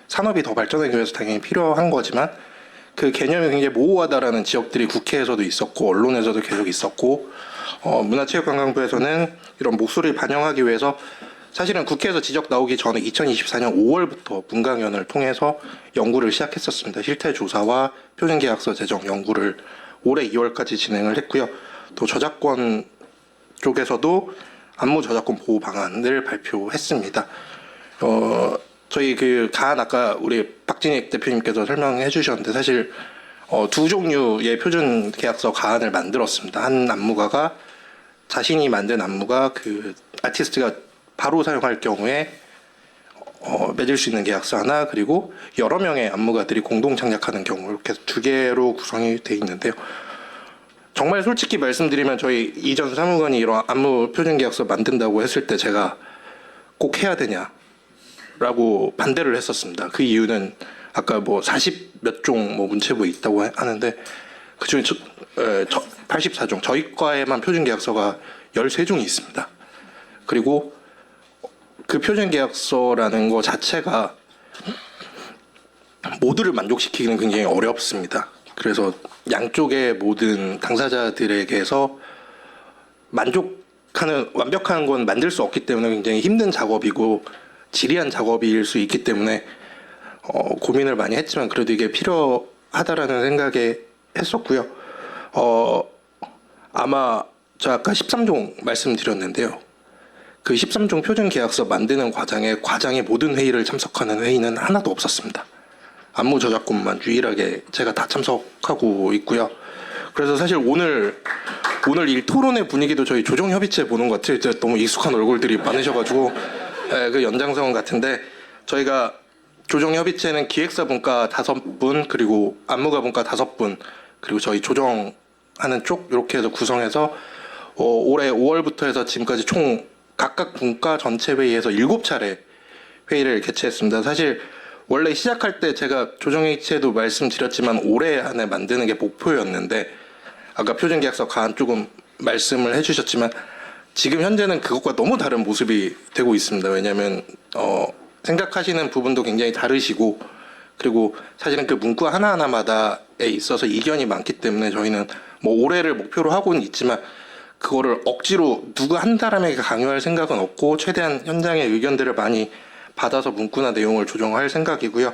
산업이 더 발전하기 위해서 당연히 필요한 거지만 그 개념이 굉장히 모호하다라는 지역들이 국회에서도 있었고 언론에서도 계속 있었고 문화체육관광부에서는 이런 목소리를 반영하기 위해서 사실은 국회에서 지적 나오기 전에 2024년 5월부터 문강연을 통해서 연구를 시작했었습니다. 실태조사와 표준계약서 제정 연구를 올해 2월까지 진행을 했고요. 또 저작권 쪽에서도 안무 저작권 보호 방안을 발표했습니다. 저희 아까 우리 박진익 대표님께서 설명해 주셨는데 사실 두 종류의 표준 계약서 가안을 만들었습니다. 한 안무가가 자신이 만든 안무가 그 아티스트가 바로 사용할 경우에 맺을 수 있는 계약서 하나 그리고 여러 명의 안무가들이 공동 창작하는 경우 이렇게 두 개로 구성이 돼 있는데요. 정말 솔직히 말씀드리면 저희 이전 사무관이 이런 안무 표준 계약서 만든다고 했을 때 제가 꼭 해야 되냐라고 반대를 했었습니다. 그 이유는 아까 뭐 40몇 종 뭐 문체부에 있다고 하는데 그중에 84종 저희 과에만 표준 계약서가 13종이 있습니다. 그리고 그 표준 계약서라는 거 자체가 모두를 만족시키기는 굉장히 어렵습니다. 그래서 양쪽의 모든 당사자들에게서 완벽한 건 만들 수 없기 때문에 굉장히 힘든 작업이고 지리한 작업일 수 있기 때문에 고민을 많이 했지만 그래도 이게 필요하다라는 생각에 했었고요. 아마 저 아까 13종 말씀드렸는데요. 그 13종 표준 계약서 만드는 과정에 모든 회의를 참석하는 회의는 하나도 없었습니다. 안무 저작권만 유일하게 제가 다 참석하고 있고요. 그래서 사실 오늘 이 토론의 분위기도 저희 조정협의체 보는 것 같아요. 너무 익숙한 얼굴들이 많으셔가지고 그 연장선 같은데 저희가 조정협의체는 기획사 분과 5분 그리고 안무가 분과 5분 그리고 저희 조정하는 쪽 이렇게 해서 구성해서 올해 5월부터 해서 지금까지 총 각각 분과 전체 회의에서 7차례 회의를 개최했습니다. 사실 원래 시작할 때 제가 조정회의체도 말씀드렸지만 올해 안에 만드는 게 목표였는데 아까 표준계약서 가안 조금 말씀을 해주셨지만 지금 현재는 그것과 너무 다른 모습이 되고 있습니다. 왜냐하면 생각하시는 부분도 굉장히 다르시고 그리고 사실은 그 문구 하나하나마다에 있어서 이견이 많기 때문에 저희는 뭐 올해를 목표로 하고는 있지만 그거를 억지로 누구 한 사람에게 강요할 생각은 없고 최대한 현장의 의견들을 많이 받아서 문구나 내용을 조정할 생각이고요.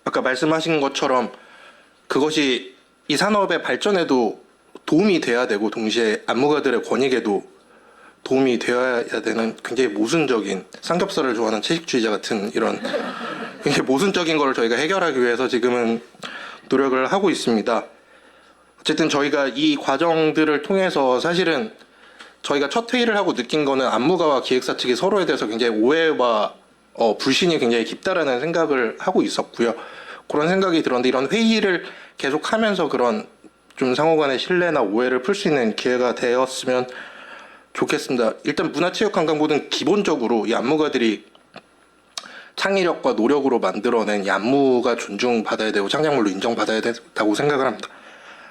아까 말씀하신 것처럼 그것이 이 산업의 발전에도 도움이 돼야 되고 동시에 안무가들의 권익에도 도움이 되어야 되는 굉장히 모순적인 삼겹살을 좋아하는 채식주의자 같은 이런 굉장히 모순적인 걸 저희가 해결하기 위해서 지금은 노력을 하고 있습니다. 어쨌든 저희가 이 과정들을 통해서 사실은 저희가 첫 회의를 하고 느낀 거는 안무가와 기획사 측이 서로에 대해서 굉장히 오해와 불신이 굉장히 깊다라는 생각을 하고 있었고요. 그런 생각이 들었는데 이런 회의를 계속하면서 그런 좀 상호간의 신뢰나 오해를 풀 수 있는 기회가 되었으면 좋겠습니다. 일단 문화체육관광부는 기본적으로 이 안무가들이 창의력과 노력으로 만들어낸 이 안무가 존중받아야 되고 창작물로 인정받아야 된다고 생각을 합니다.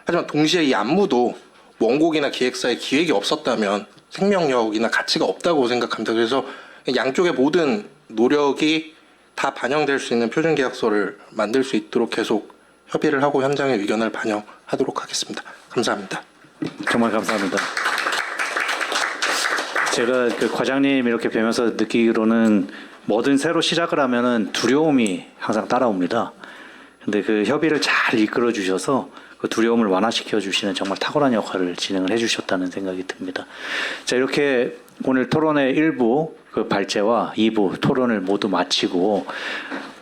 하지만 동시에 이 안무도 원곡이나 기획사의 기획이 없었다면 생명력이나 가치가 없다고 생각합니다. 그래서 양쪽의 모든 노력이 다 반영될 수 있는 표준계약서를 만들 수 있도록 계속 협의를 하고 현장의 의견을 반영하도록 하겠습니다. 감사합니다.
정말 감사합니다. 제가 그 과장님 이렇게 뵈면서 느끼기로는 뭐든 새로 시작을 하면은 두려움이 항상 따라옵니다. 근데 그 협의를 잘 이끌어 주셔서 그 두려움을 완화시켜 주시는 정말 탁월한 역할을 진행을 해주셨다는 생각이 듭니다. 자, 이렇게 오늘 토론의 1부 그 발제와 2부 토론을 모두 마치고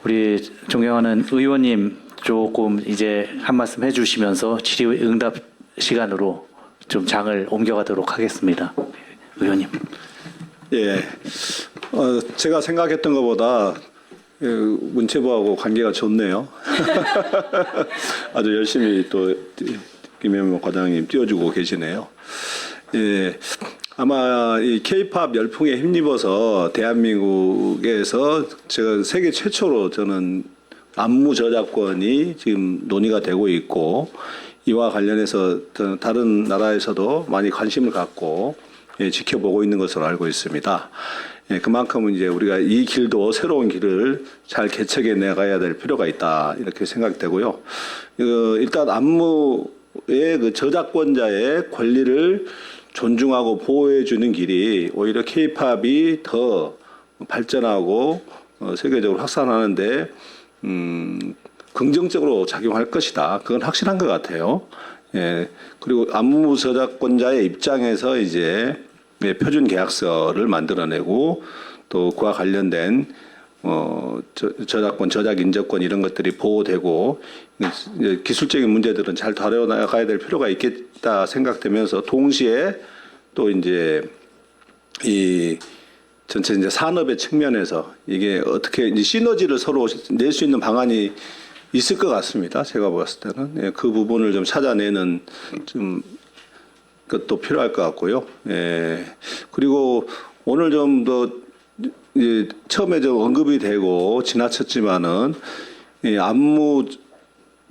우리 존경하는 의원님 조금 이제 한 말씀 해주시면서 질의응답 시간으로 좀 장을 옮겨가도록 하겠습니다. 의원님.
예, 제가 생각했던 것보다 문체부하고 관계가 좋네요. 아주 열심히 또 김현모 과장님 띄워주고 계시네요. 예, 아마 이 K-팝 열풍에 힘입어서 대한민국에서 제가 세계 최초로 저는 안무 저작권이 지금 논의가 되고 있고 이와 관련해서 다른 나라에서도 많이 관심을 갖고 지켜보고 있는 것으로 알고 있습니다. 그만큼 이제 우리가 이 길도 새로운 길을 잘 개척해 나가야 될 필요가 있다 이렇게 생각되고요. 일단 안무의 그 저작권자의 권리를 존중하고 보호해 주는 길이 오히려 K-팝이 더 발전하고 세계적으로 확산하는데 긍정적으로 작용할 것이다. 그건 확실한 것 같아요. 예. 그리고 안무 저작권자의 입장에서 이제 표준 계약서를 만들어내고 또 그와 관련된 저작권, 저작 인정권 이런 것들이 보호되고 기술적인 문제들은 잘 다뤄나가야 될 필요가 있겠다 생각되면서 동시에 또 이제 이 전체 이제 산업의 측면에서 이게 어떻게 이제 시너지를 서로 낼 수 있는 방안이 있을 것 같습니다. 제가 봤을 때는 예, 그 부분을 좀 찾아내는 좀 것도 필요할 것 같고요. 예. 그리고 오늘 좀 더 이제 처음에 좀 언급이 되고 지나쳤지만은 이 안무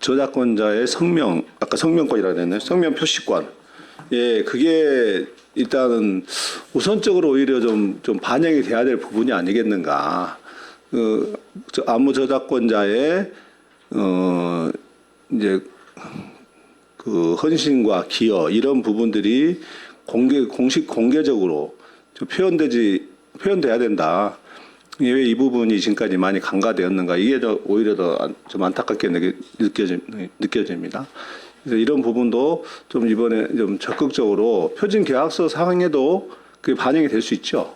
저작권자의 성명, 아까 성명권이라고 했나요? 성명 표시권. 예, 그게 일단은 우선적으로 오히려 좀 반영이 돼야 될 부분이 아니겠는가. 안무 저작권자의 이제 그 헌신과 기여 이런 부분들이 공개적으로 좀 표현돼야 된다. 왜 이 부분이 지금까지 많이 간과되었는가? 이게 오히려 더 좀 안타깝게 느껴집니다. 그래서 이런 부분도 좀 이번에 좀 적극적으로 표준 계약서 상에도 그게 반영이 될 수 있죠.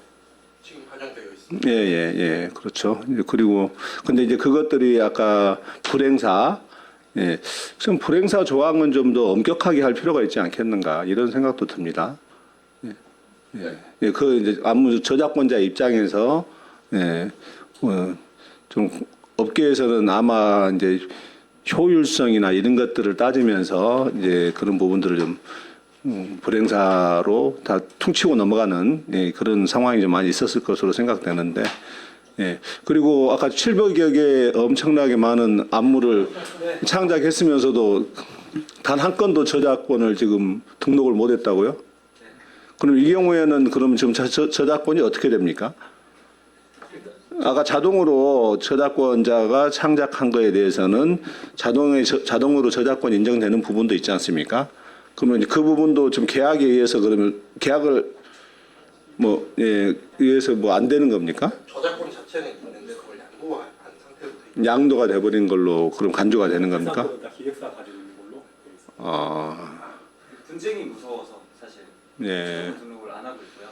지금 반영되어 있습니다.
예, 그렇죠. 그리고 근데 이제 그것들이 아까 불행사, 예, 좀 불행사 조항은 좀 더 엄격하게 할 필요가 있지 않겠는가 이런 생각도 듭니다. 예, 그 이제 안무 저작권자 입장에서 예, 좀 업계에서는 아마 이제 효율성이나 이런 것들을 따지면서 이제 그런 부분들을 좀 불행사로 다 퉁치고 넘어가는 예, 그런 상황이 좀 많이 있었을 것으로 생각되는데 예, 그리고 아까 700여 개 엄청나게 많은 안무를 창작했으면서도 단 한 건도 저작권을 지금 등록을 못했다고요? 그럼 이 경우에는 그럼 지금 저작권이 어떻게 됩니까? 아까 자동으로 저작권자가 창작한 거에 대해서는 자동으로 저작권 인정되는 부분도 있지 않습니까? 그러면 그 부분도 좀 계약에 의해서 그러면 계약을 뭐 의해서 뭐 안 되는 겁니까?
저작권 자체는 있는데 그걸 양도한 상태로 돼 있습니다.
양도가 돼버린 걸로 그럼 간주가 되는 겁니까?
기획사 가지고 있는 걸로.
분쟁이 무서워서 사실
예.
등록을 안 하고 있고요.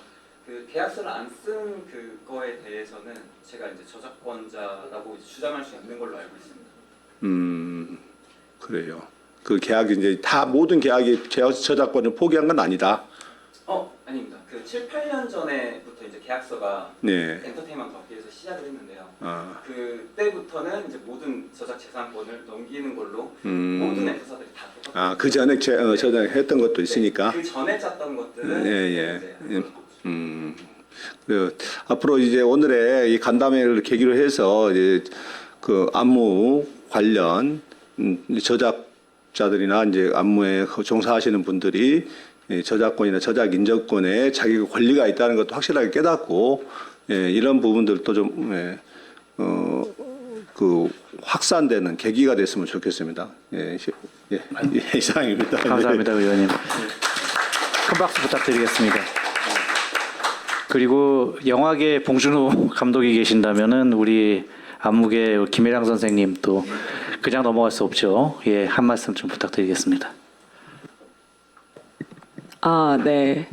그 계약서를 안 쓴 그거에 대해서는 제가 이제 저작권자라고 주장할 수 있는 걸로 알고 있습니다.
그래요. 그 계약이 이제 다 모든 계약이 저작권을 포기한 건 아니다.
아닙니다. 그 7, 8년 전에부터 이제 계약서가
네.
엔터테인먼트 업계에서 시작을 했는데요.
아.
그때부터는 이제 모든 저작 재산권을 넘기는 걸로 모든 엔터사들이 다 똑같아요.
그 전에 저작했던 것도 있으니까.
그 전에 짰던 것들은
예. 그래요. 앞으로 이제 오늘의 이 간담회를 계기로 해서 이제 그 안무 관련 저작자들이나 이제 안무에 종사하시는 분들이 저작권이나 저작 인정권에 자기 권리가 있다는 것도 확실하게 깨닫고 이런 부분들도 좀 그 확산되는 계기가 됐으면 좋겠습니다. 이상입니다.
감사합니다, 의원님. 큰 박수 부탁드리겠습니다. 그리고 영화계 봉준호 감독이 계신다면은 우리 안무계 김혜량 선생님 또 그냥 넘어갈 수 없죠. 예, 한 말씀 좀 부탁드리겠습니다.
아, 네.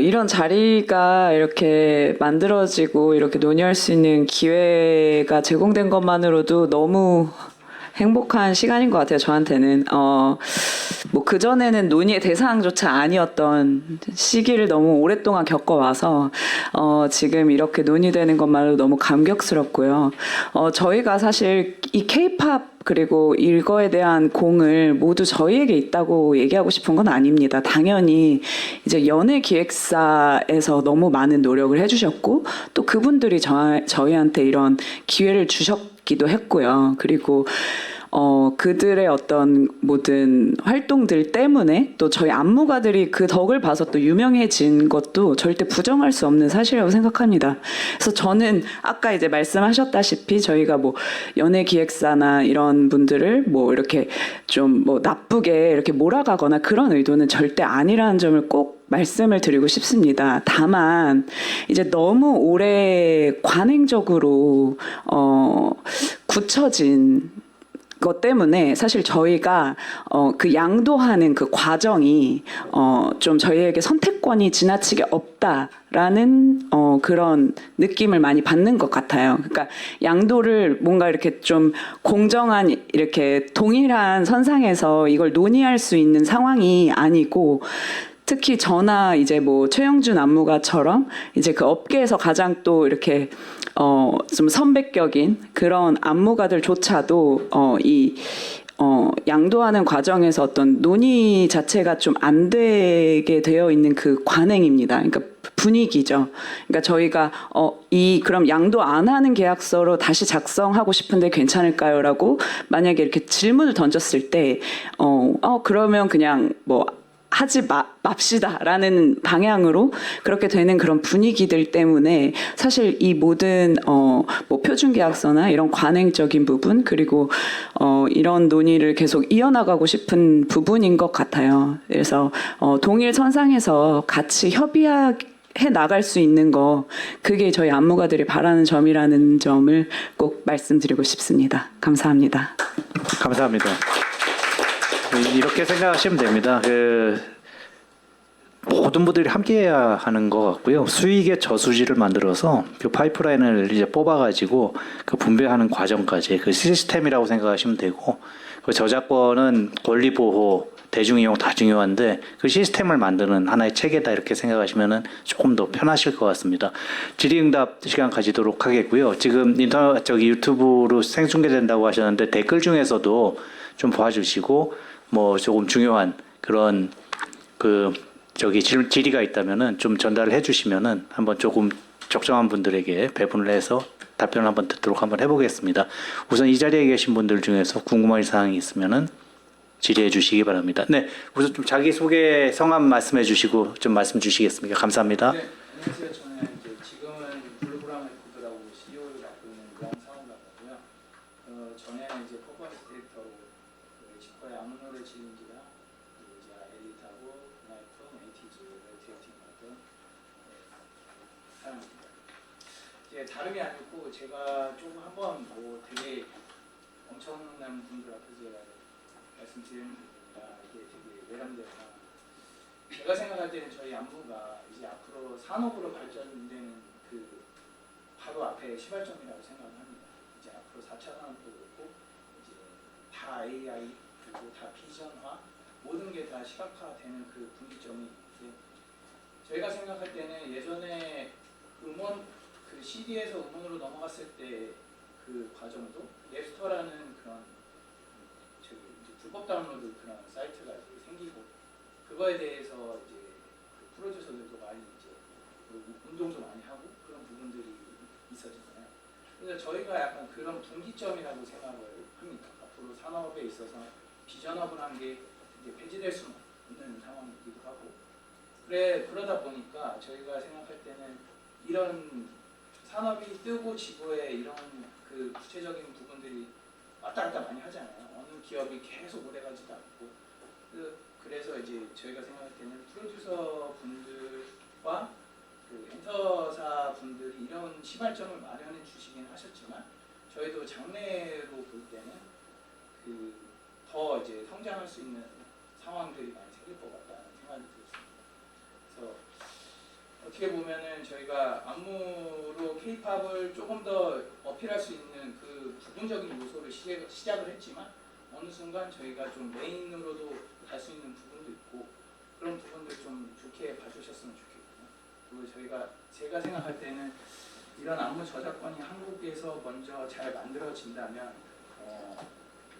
이런 자리가 이렇게 만들어지고 이렇게 논의할 수 있는 기회가 제공된 것만으로도 너무 행복한 시간인 것 같아요, 저한테는. 뭐 그전에는 논의의 대상조차 아니었던 시기를 너무 오랫동안 겪어와서, 지금 이렇게 논의되는 것만으로 너무 감격스럽고요. 저희가 사실 이 K-팝 그리고 이거에 대한 공을 모두 저희에게 있다고 얘기하고 싶은 건 아닙니다. 당연히 이제 연예기획사에서 너무 많은 노력을 해주셨고 또 그분들이 저희한테 이런 기회를 주셨기도 했고요. 그리고 그들의 어떤 모든 활동들 때문에 또 저희 안무가들이 그 덕을 봐서 또 유명해진 것도 절대 부정할 수 없는 사실이라고 생각합니다. 그래서 저는 아까 이제 말씀하셨다시피 저희가 뭐 연예기획사나 이런 분들을 뭐 이렇게 좀 뭐 나쁘게 이렇게 몰아가거나 그런 의도는 절대 아니라는 점을 꼭 말씀을 드리고 싶습니다. 다만 이제 너무 오래 관행적으로 굳혀진 것 때문에 사실 저희가 그 양도하는 그 과정이 좀 저희에게 선택권이 지나치게 없다라는 그런 느낌을 많이 받는 것 같아요. 그러니까 양도를 뭔가 이렇게 좀 공정한 이렇게 동일한 선상에서 이걸 논의할 수 있는 상황이 아니고 특히 저나 이제 뭐 최영준 안무가처럼 이제 그 업계에서 가장 또 이렇게 좀 선배격인 그런 안무가들조차도 양도하는 과정에서 어떤 논의 자체가 좀 안 되게 되어 있는 그 관행입니다. 그러니까 분위기죠. 그러니까 저희가 그럼 양도 안 하는 계약서로 다시 작성하고 싶은데 괜찮을까요?라고 만약에 이렇게 질문을 던졌을 때 그러면 그냥 뭐 하지 맙시다라는 방향으로 그렇게 되는 그런 분위기들 때문에 사실 이 모든 뭐 표준계약서나 이런 관행적인 부분 그리고 이런 논의를 계속 이어나가고 싶은 부분인 것 같아요. 그래서 동일 선상에서 같이 협의해 나갈 수 있는 거 그게 저희 안무가들이 바라는 점이라는 점을 꼭 말씀드리고 싶습니다. 감사합니다.
감사합니다. 이렇게 생각하시면 됩니다. 모든 분들이 함께해야 하는 것 같고요. 수익의 저수지를 만들어서 그 파이프라인을 이제 뽑아가지고 그 분배하는 과정까지 그 시스템이라고 생각하시면 되고, 그 저작권은 권리 보호, 대중이용 다 중요한데 그 시스템을 만드는 하나의 체계다 이렇게 생각하시면은 조금 더 편하실 것 같습니다. 질의응답 시간 가지도록 하겠고요. 지금 유튜브로 생중계된다고 하셨는데 댓글 중에서도 좀 봐주시고 뭐 조금 중요한 그런 질의가 있다면은 좀 전달을 해주시면은 한번 조금 적정한 분들에게 배분을 해서 답변을 한번 듣도록 한번 해보겠습니다. 우선 이 자리에 계신 분들 중에서 궁금한 사항이 있으면은 질의해 주시기 바랍니다. 네, 우선 좀 자기 소개 성함 말씀해 주시고 좀 말씀 주시겠습니까? 감사합니다.
네, 안녕하세요. 저는 이제 지금은 블루브라운 레코드라고 CEO를 맡고 있는 명상훈이고요. 전에는 이제 퍼포먼스 디렉터로 치과의 아무 노래 지은지랑 이제 엘리트하고 나이프, 에이티즈 디렉팅 같은 사람입니다. 이제 다름이 아니고 제가 좀 한번 뭐 되게 엄청난 분들 앞에서 말씀드리는 겁니다. 이게 되게 외람되거나 제가 생각할 때는 저희 안무가 이제 앞으로 산업으로 발전되는 그 바로 앞에 시발점이라고 생각을 합니다. 이제 앞으로 4차 산업도 그렇고 이제 다 AI 그리고 다 비전화 모든 게 다 시각화되는 그 분기점이 이제 저희가 생각할 때는 예전에 음원 그 CD에서 음원으로 넘어갔을 때 그 과정도 랩스터라는 그런 이제 불법 다운로드 그런 사이트가 이제 생기고 그거에 대해서 이제 그 프로듀서들도 많이 이제 운동도 많이 하고 그런 부분들이 있었잖아요. 그래서 저희가 약간 그런 분기점이라고 생각을 합니다. 앞으로 산업에 있어서 비전업이라는 게 이제 폐지될 수는 없는 상황이기도 하고 그러다 보니까 저희가 생각할 때는 이런 산업이 뜨고 지고에 이런 그 구체적인 부분들이 왔다 갔다 많이 하잖아요. 어느 기업이 계속 오래 가지도 않고 그래서 이제 저희가 생각할 때는 프로듀서 분들과 그 엔터사 분들이 이런 시발점을 마련해 주시긴 하셨지만 저희도 장래로 볼 때는 더 이제 성장할 수 있는 상황들이 많이 생길 것 같다는 생각이 들었습니다. 그래서 어떻게 보면은 저희가 안무로 K-팝을 조금 더 어필할 수 있는 그 부분적인 요소를 시작을 했지만 어느 순간 저희가 좀 메인으로도 갈 수 있는 부분도 있고 그런 부분들 좀 좋게 봐주셨으면 좋겠고요. 그리고 제가 생각할 때는 이런 안무 저작권이 한국에서 먼저 잘 만들어진다면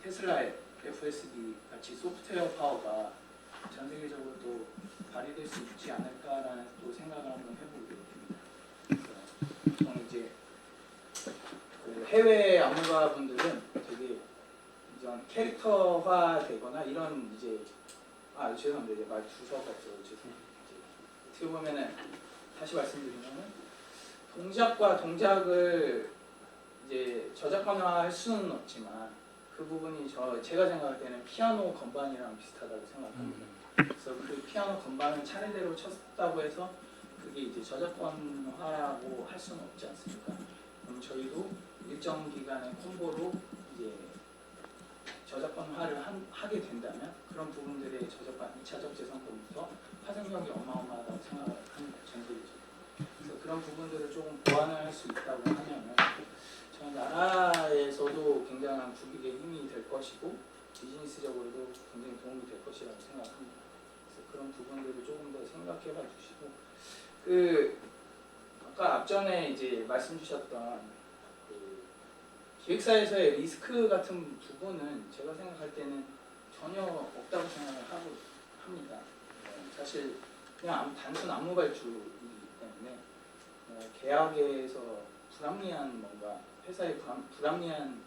테슬라의 FSD 같이 소프트웨어 파워가 전 세계적으로 또 발휘될 수 있지 않을까라는 또 생각을 한번 해보게 됩니다. 저는 이제 그 해외 안무가분들은 되게 이런 캐릭터화 되거나 이런 이제 죄송합니다. 이제 말 주셔서 죄송합니다. 어떻게 보면은 다시 말씀드리면은 동작과 동작을 이제 저작권화할 수는 없지만 그 부분이 제가 생각할 때는 피아노 건반이랑 비슷하다고 생각합니다. 그래서 그 피아노 건반을 차례대로 쳤다고 해서 그게 이제 저작권화라고 할 수는 없지 않습니까? 그럼 저희도 일정 기간의 콤보로 이제 저작권화를 하게 된다면 그런 부분들의 저작권 2차적 재산권부터 파생력이 어마어마하다고 생각을 합니다. 전세계적으로. 그래서 그런 부분들을 조금 보완을 할 수 있다고 하면 저희 나라에서도 굉장한 국익의 힘이 될 것이고 비즈니스적으로도 굉장히 도움이 될 것이라고 생각합니다. 그래서 그런 부분들을 조금 더 생각해 봐 주시고 아까 앞전에 이제 말씀 주셨던 기획사에서의 리스크 같은 부분은 제가 생각할 때는 전혀 없다고 생각을 합니다. 사실 그냥 단순 안무 발주이기 때문에 계약에서 불합리한 뭔가 회사의 불합리한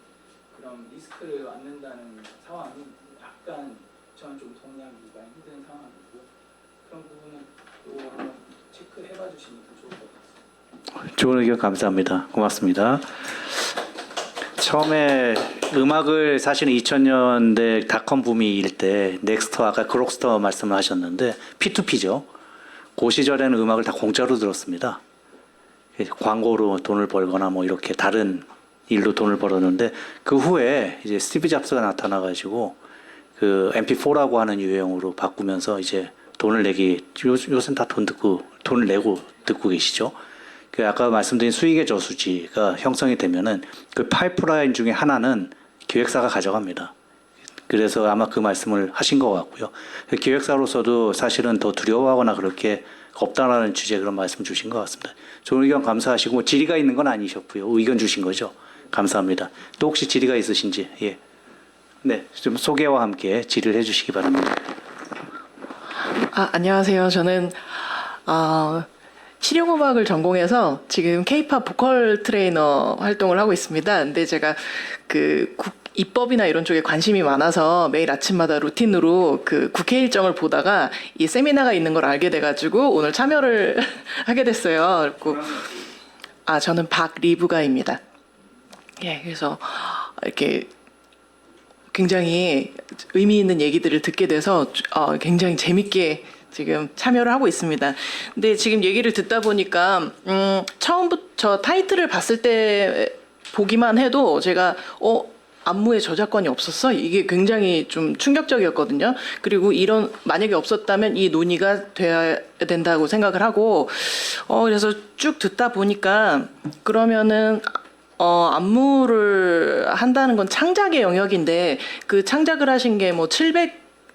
그런 리스크를 안는다는 상황이 약간 저는 좀 동의하기가 힘든 상황이고 그런 부분은 또 한번 체크해봐 주시면 더 좋을 것 같습니다.
좋은 의견 감사합니다. 고맙습니다. 처음에 음악을 사실은 2000년대 닷컴 붐이일 때 넥스터 아까 그록스터 말씀을 하셨는데 P2P죠. 그 시절에는 음악을 다 공짜로 들었습니다. 광고로 돈을 벌거나 뭐 이렇게 다른 일로 돈을 벌었는데 그 후에 이제 스티브 잡스가 나타나가지고 그 MP4라고 하는 유형으로 바꾸면서 이제 돈을 내기 요새는 다 돈을 내고 듣고 계시죠. 그 아까 말씀드린 수익의 저수지가 형성이 되면은 그 파이프라인 중에 하나는 기획사가 가져갑니다. 그래서 아마 그 말씀을 하신 것 같고요. 기획사로서도 사실은 더 두려워하거나 그렇게 없다라는 주제 그런 말씀 주신 것 같습니다. 좋은 의견 감사하시고 질의가 있는 건 아니셨고요. 의견 주신 거죠. 감사합니다. 또 혹시 질의가 있으신지 예. 네, 좀 소개와 함께 질의를 해주시기 바랍니다.
안녕하세요. 저는 실용음악을 전공해서 지금 K-팝 보컬 트레이너 활동을 하고 있습니다. 근데 제가 입법이나 이런 쪽에 관심이 많아서 매일 아침마다 루틴으로 국회 일정을 보다가 이 세미나가 있는 걸 알게 돼가지고 오늘 참여를 하게 됐어요. 그리고 저는 박리브가입니다. 예, 그래서 이렇게 굉장히 의미 있는 얘기들을 듣게 돼서 굉장히 재밌게 지금 참여를 하고 있습니다. 근데 지금 얘기를 듣다 보니까 처음부터 타이틀을 봤을 때 보기만 해도 제가 안무에 저작권이 없었어? 이게 굉장히 좀 충격적이었거든요. 그리고 만약에 없었다면 이 논의가 돼야 된다고 생각을 하고 그래서 쭉 듣다 보니까 그러면은 안무를 한다는 건 창작의 영역인데 그 창작을 하신 게 뭐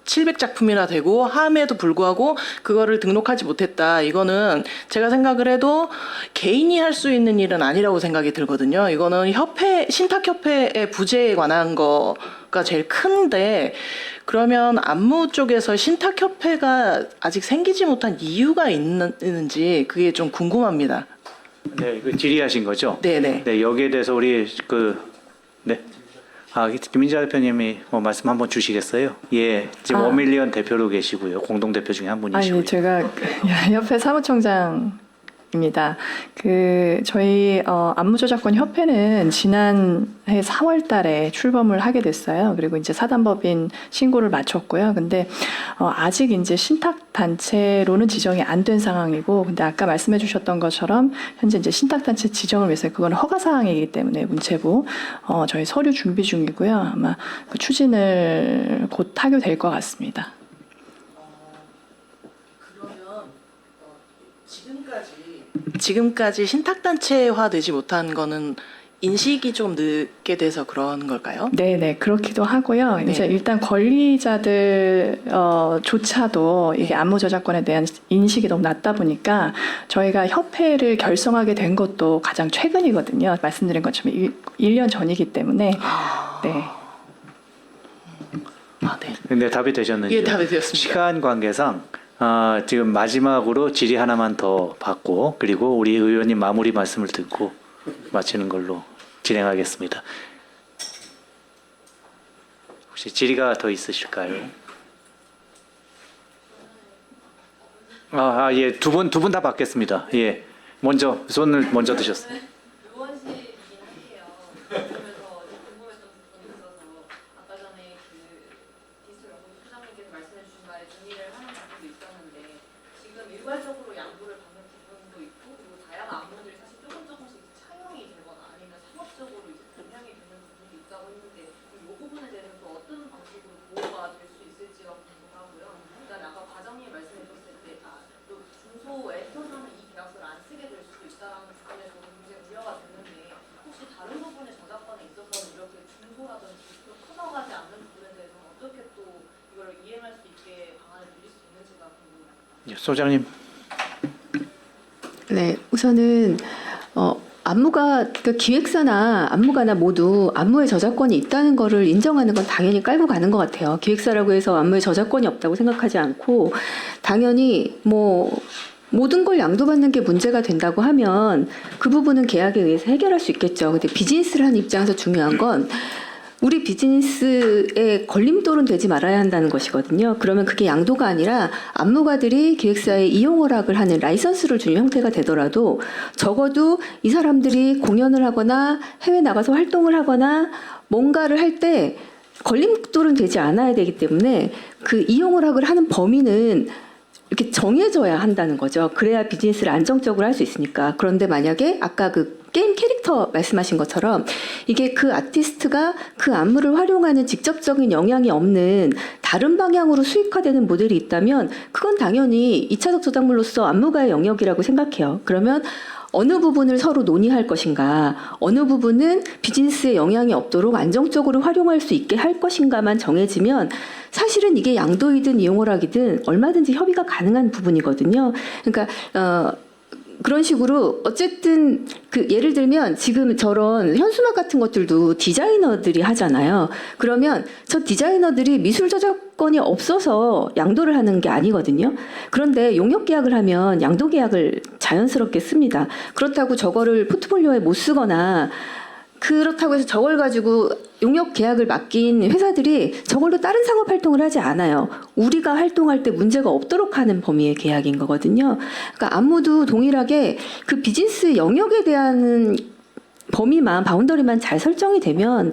700작품이나 되고 함에도 불구하고 그거를 등록하지 못했다. 이거는 제가 생각을 해도 개인이 할 수 있는 일은 아니라고 생각이 들거든요. 이거는 신탁협회의 부재에 관한 거가 제일 큰데 그러면 안무 쪽에서 신탁협회가 아직 생기지 못한 이유가 있는지 그게 좀 궁금합니다.
네, 질의하신 거죠?
네네.
네, 여기에 대해서 우리 김민자 대표님이 말씀 한번 주시겠어요? 예, 지금 워밀리언 대표로 계시고요, 공동 대표 중에 한 분이시고요.
제가 협회 사무총장 입니다. 저희 안무저작권 협회는 지난해 4월달에 출범을 하게 됐어요. 그리고 이제 사단법인 신고를 마쳤고요. 근데 아직 이제 신탁 단체로는 지정이 안 된 상황이고, 근데 아까 말씀해주셨던 것처럼 현재 이제 신탁 단체 지정을 위해서 그건 허가 사항이기 때문에 문체부 저희 서류 준비 중이고요. 아마 그 추진을 곧 하게 될 것 같습니다.
지금까지 신탁단체화 되지 못한 거는 인식이 좀 늦게 돼서 그런 걸까요?
네, 그렇기도 하고요.
네.
이제 일단 권리자들 조차도 이게 안무 저작권에 대한 인식이 너무 낮다 보니까 저희가 협회를 결성하게 된 것도 가장 최근이거든요. 말씀드린 것처럼 1년 전이기 때문에. 네.
네.
근데 답이 되셨는지?
예, 답이 되었습니다.
시간 관계상 지금 마지막으로 질의 하나만 더 받고 그리고 우리 의원님 마무리 말씀을 듣고 마치는 걸로 진행하겠습니다. 혹시 질의가 더 있으실까요? 예, 두 분 다 받겠습니다. 예, 먼저 손을 먼저 드셨어요.
의원실이긴 할게요. 그러면서 궁금했던 부분이 있어서 아까 전에 디지털 연구소 소장님께서 말씀해 주신 말에 동의를 하는 부분도 있었는데 지금 일괄적으로 양도를 받는 부분도 있고 그리고 다양한 안무들이 사실 조금씩 차용이 되거나 아니면 상업적으로 이제 분양이 되는 부분도 있다고 했는데 이 부분에 대해서 또 어떤 방식으로 보호가 될 수 있을지가 궁금하고요. 그다음에 아까 과장님 말씀해 주셨을 때 또 중소에서는 이 계약서를 안 쓰게 될 수도 있다는 부분에 저는 굉장히 우려가 됐는데 혹시 다른 부분의 저작권에 있어서는 이렇게 중소라든지 또 커져가지 않는 부분에 대해서는 어떻게 또 이걸 이행할 수 있게 방안을 드릴 수 있는지가 궁금합니다.
예, 소장님.
네, 우선은 안무가 그러니까 기획사나 안무가나 모두 안무의 저작권이 있다는 거를 인정하는 건 당연히 깔고 가는 것 같아요. 기획사라고 해서 안무의 저작권이 없다고 생각하지 않고 당연히 모든 걸 양도받는 게 문제가 된다고 하면 그 부분은 계약에 의해서 해결할 수 있겠죠. 근데 비즈니스를 하는 입장에서 중요한 건 우리 비즈니스에 걸림돌은 되지 말아야 한다는 것이거든요. 그러면 그게 양도가 아니라 안무가들이 기획사에 이용 허락을 하는 라이선스를 주는 형태가 되더라도 적어도 이 사람들이 공연을 하거나 해외 나가서 활동을 하거나 뭔가를 할 때 걸림돌은 되지 않아야 되기 때문에 그 이용 허락을 하는 범위는 이렇게 정해져야 한다는 거죠. 그래야 비즈니스를 안정적으로 할 수 있으니까. 그런데 만약에 아까 그 게임 캐릭터 말씀하신 것처럼 이게 그 아티스트가 그 안무를 활용하는 직접적인 영향이 없는 다른 방향으로 수익화되는 모델이 있다면 그건 당연히 2차적 저작물로서 안무가의 영역이라고 생각해요. 그러면 어느 부분을 서로 논의할 것인가, 어느 부분은 비즈니스에 영향이 없도록 안정적으로 활용할 수 있게 할 것인가만 정해지면 사실은 이게 양도이든 이용허락이든 얼마든지 협의가 가능한 부분이거든요. 그러니까 그런 식으로 어쨌든 그 예를 들면 지금 저런 현수막 같은 것들도 디자이너들이 하잖아요. 그러면 저 디자이너들이 미술 저작권이 없어서 양도를 하는 게 아니거든요. 그런데 용역 계약을 하면 양도 계약을 자연스럽게 씁니다. 그렇다고 저거를 포트폴리오에 못 쓰거나 그렇다고 해서 저걸 가지고 용역 계약을 맡긴 회사들이 저걸로 다른 상업 활동을 하지 않아요. 우리가 활동할 때 문제가 없도록 하는 범위의 계약인 거거든요. 그러니까 안무도 동일하게 그 비즈니스 영역에 대한 범위만 바운더리만 잘 설정이 되면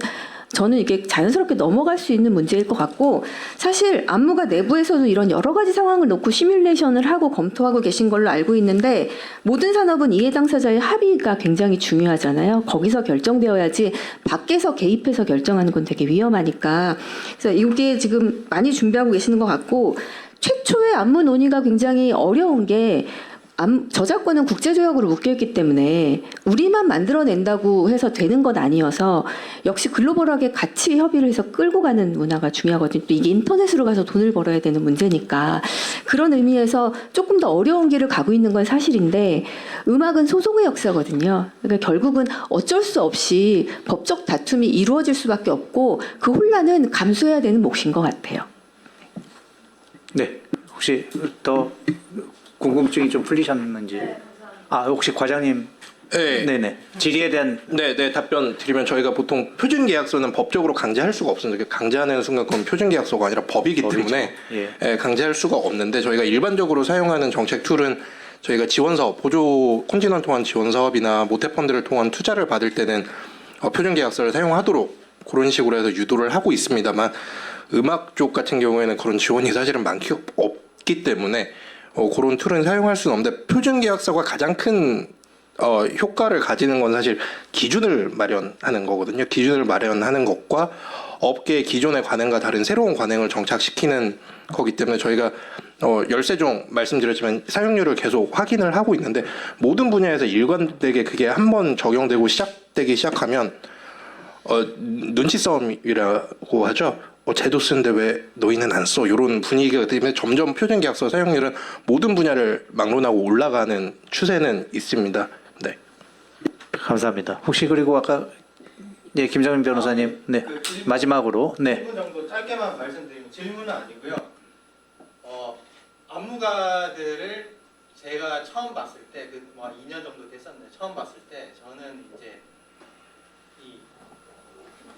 저는 이게 자연스럽게 넘어갈 수 있는 문제일 것 같고 사실 안무가 내부에서도 이런 여러 가지 상황을 놓고 시뮬레이션을 하고 검토하고 계신 걸로 알고 있는데 모든 산업은 이해 당사자의 합의가 굉장히 중요하잖아요. 거기서 결정되어야지 밖에서 개입해서 결정하는 건 되게 위험하니까 그래서 이게 지금 많이 준비하고 계시는 것 같고 최초의 안무 논의가 굉장히 어려운 게 저작권은 국제조약으로 묶여있기 때문에 우리만 만들어낸다고 해서 되는 건 아니어서 역시 글로벌하게 같이 협의를 해서 끌고 가는 문화가 중요하거든요. 또 이게 인터넷으로 가서 돈을 벌어야 되는 문제니까 그런 의미에서 조금 더 어려운 길을 가고 있는 건 사실인데 음악은 소송의 역사거든요. 그러니까 결국은 어쩔 수 없이 법적 다툼이 이루어질 수밖에 없고 그 혼란은 감수해야 되는 몫인 것 같아요.
네, 혹시 더 궁금증이 좀 풀리셨는지. 혹시 과장님.
네.
네네. 질의에 대한.
네, 답변 드리면 저희가 보통 표준 계약서는 법적으로 강제할 수가 없습니다. 강제하는 순간 그건 표준 계약서가 아니라 법이기 때문에
예.
강제할 수가 없는데 저희가 일반적으로 사용하는 정책 툴은 저희가 지원 사업, 보조 콘진원 통한 지원 사업이나 모태펀드를 통한 투자를 받을 때는 표준 계약서를 사용하도록 그런 식으로 해서 유도를 하고 있습니다만 음악 쪽 같은 경우에는 그런 지원이 사실은 많기 없기 때문에 그런 툴은 사용할 수는 없는데 표준 계약서가 가장 큰 효과를 가지는 건 사실 기준을 마련하는 거거든요. 기준을 마련하는 것과 업계의 기존의 관행과 다른 새로운 관행을 정착시키는 거기 때문에 저희가 13종 말씀드렸지만 사용률을 계속 확인을 하고 있는데 모든 분야에서 일관되게 그게 한번 적용되고 시작되기 시작하면 눈치 싸움이라고 하죠. 제도 쓰는데 왜 너희는 안 써? 이런 분위기가 때문에 점점 표준계약서 사용률은 모든 분야를 막론하고 올라가는 추세는 있습니다. 네.
감사합니다. 혹시 그리고 아까 네, 김정민 변호사님, 네, 마지막으로, 네.
1분 정도 짧게만 말씀드리면 질문은 아니고요. 안무가들을 제가 처음 봤을 때, 뭐 2년 정도 됐었는데 처음 봤을 때 저는 이제 이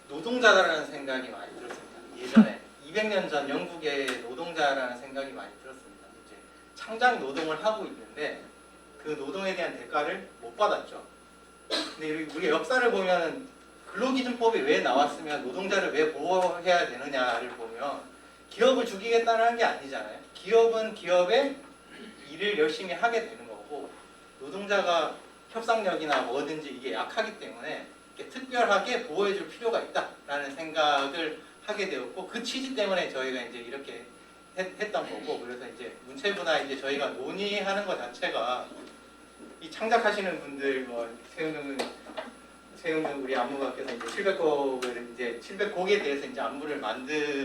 노동자라는 생각이 많이 들었습니다. 예전에 200년 전 영국의 노동자라는 생각이 많이 들었습니다. 이제 창작 노동을 하고 있는데 그 노동에 대한 대가를 못 받았죠. 근데 우리 역사를 보면은 근로기준법이 왜 나왔으면 노동자를 왜 보호해야 되느냐를 보면 기업을 죽이겠다는 게 아니잖아요. 기업은 기업의 일을 열심히 하게 되는 거고 노동자가 협상력이나 뭐든지 이게 약하기 때문에 이렇게 특별하게 보호해줄 필요가 있다라는 생각을 하게 되었고 그 취지 때문에 저희가 이제 이렇게 했던 거고 그래서 이제 문체부나 이제 저희가 논의하는 것 자체가 이 창작하시는 분들 뭐 세훈 우리 안무가께서 이제 700곡을 이제 700곡에 대해서 이제 안무를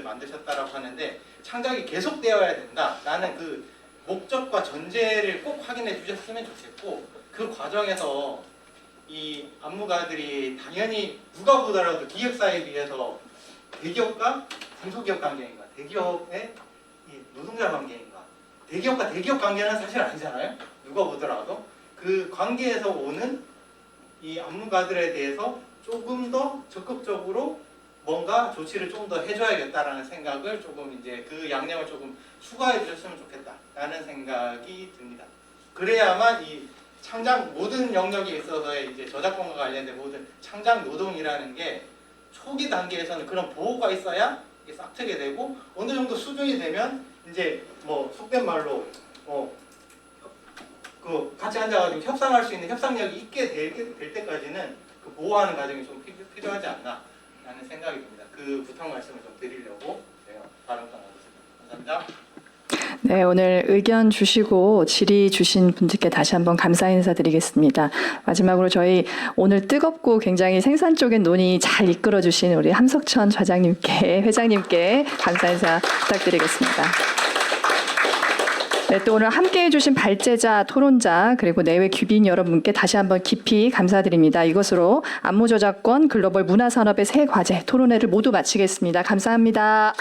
만드셨다라고 하는데 창작이 계속되어야 된다라는 그 목적과 전제를 꼭 확인해 주셨으면 좋겠고 그 과정에서 이 안무가들이 당연히 누가 보더라도 기획사에 비해서 대기업과 중소기업 관계인가 대기업의 이 노동자 관계인가 대기업과 대기업 관계는 사실 아니잖아요. 누가 보더라도 그 관계에서 오는 이 안무가들에 대해서 조금 더 적극적으로 뭔가 조치를 좀 더 해줘야겠다라는 생각을 조금 이제 그 양념을 조금 추가해 주셨으면 좋겠다라는 생각이 듭니다. 그래야만 이 창작 모든 영역에 있어서의 이제 저작권과 관련된 모든 창작 노동이라는 게 초기 단계에서는 그런 보호가 있어야 이게 싹트게 되고 어느 정도 수준이 되면 이제 뭐 속된 말로 그 같이 앉아가지고 협상할 수 있는 협상력이 있게 될 때까지는 그 보호하는 과정이 좀 필요하지 않나라는 생각이 듭니다. 그 부탁 말씀을 좀 드리려고 제가 발언 나눴습니다. 감사합니다.
네, 오늘 의견 주시고 질의 주신 분들께 다시 한번 감사 인사드리겠습니다. 마지막으로 저희 오늘 뜨겁고 굉장히 생산적인 논의 잘 이끌어 주신 우리 함석천 회장님께 감사 인사 부탁드리겠습니다. 네, 또 오늘 함께해 주신 발제자, 토론자, 그리고 내외 귀빈 여러분께 다시 한번 깊이 감사드립니다. 이것으로 안무저작권 글로벌 문화산업의 새 과제 토론회를 모두 마치겠습니다. 감사합니다.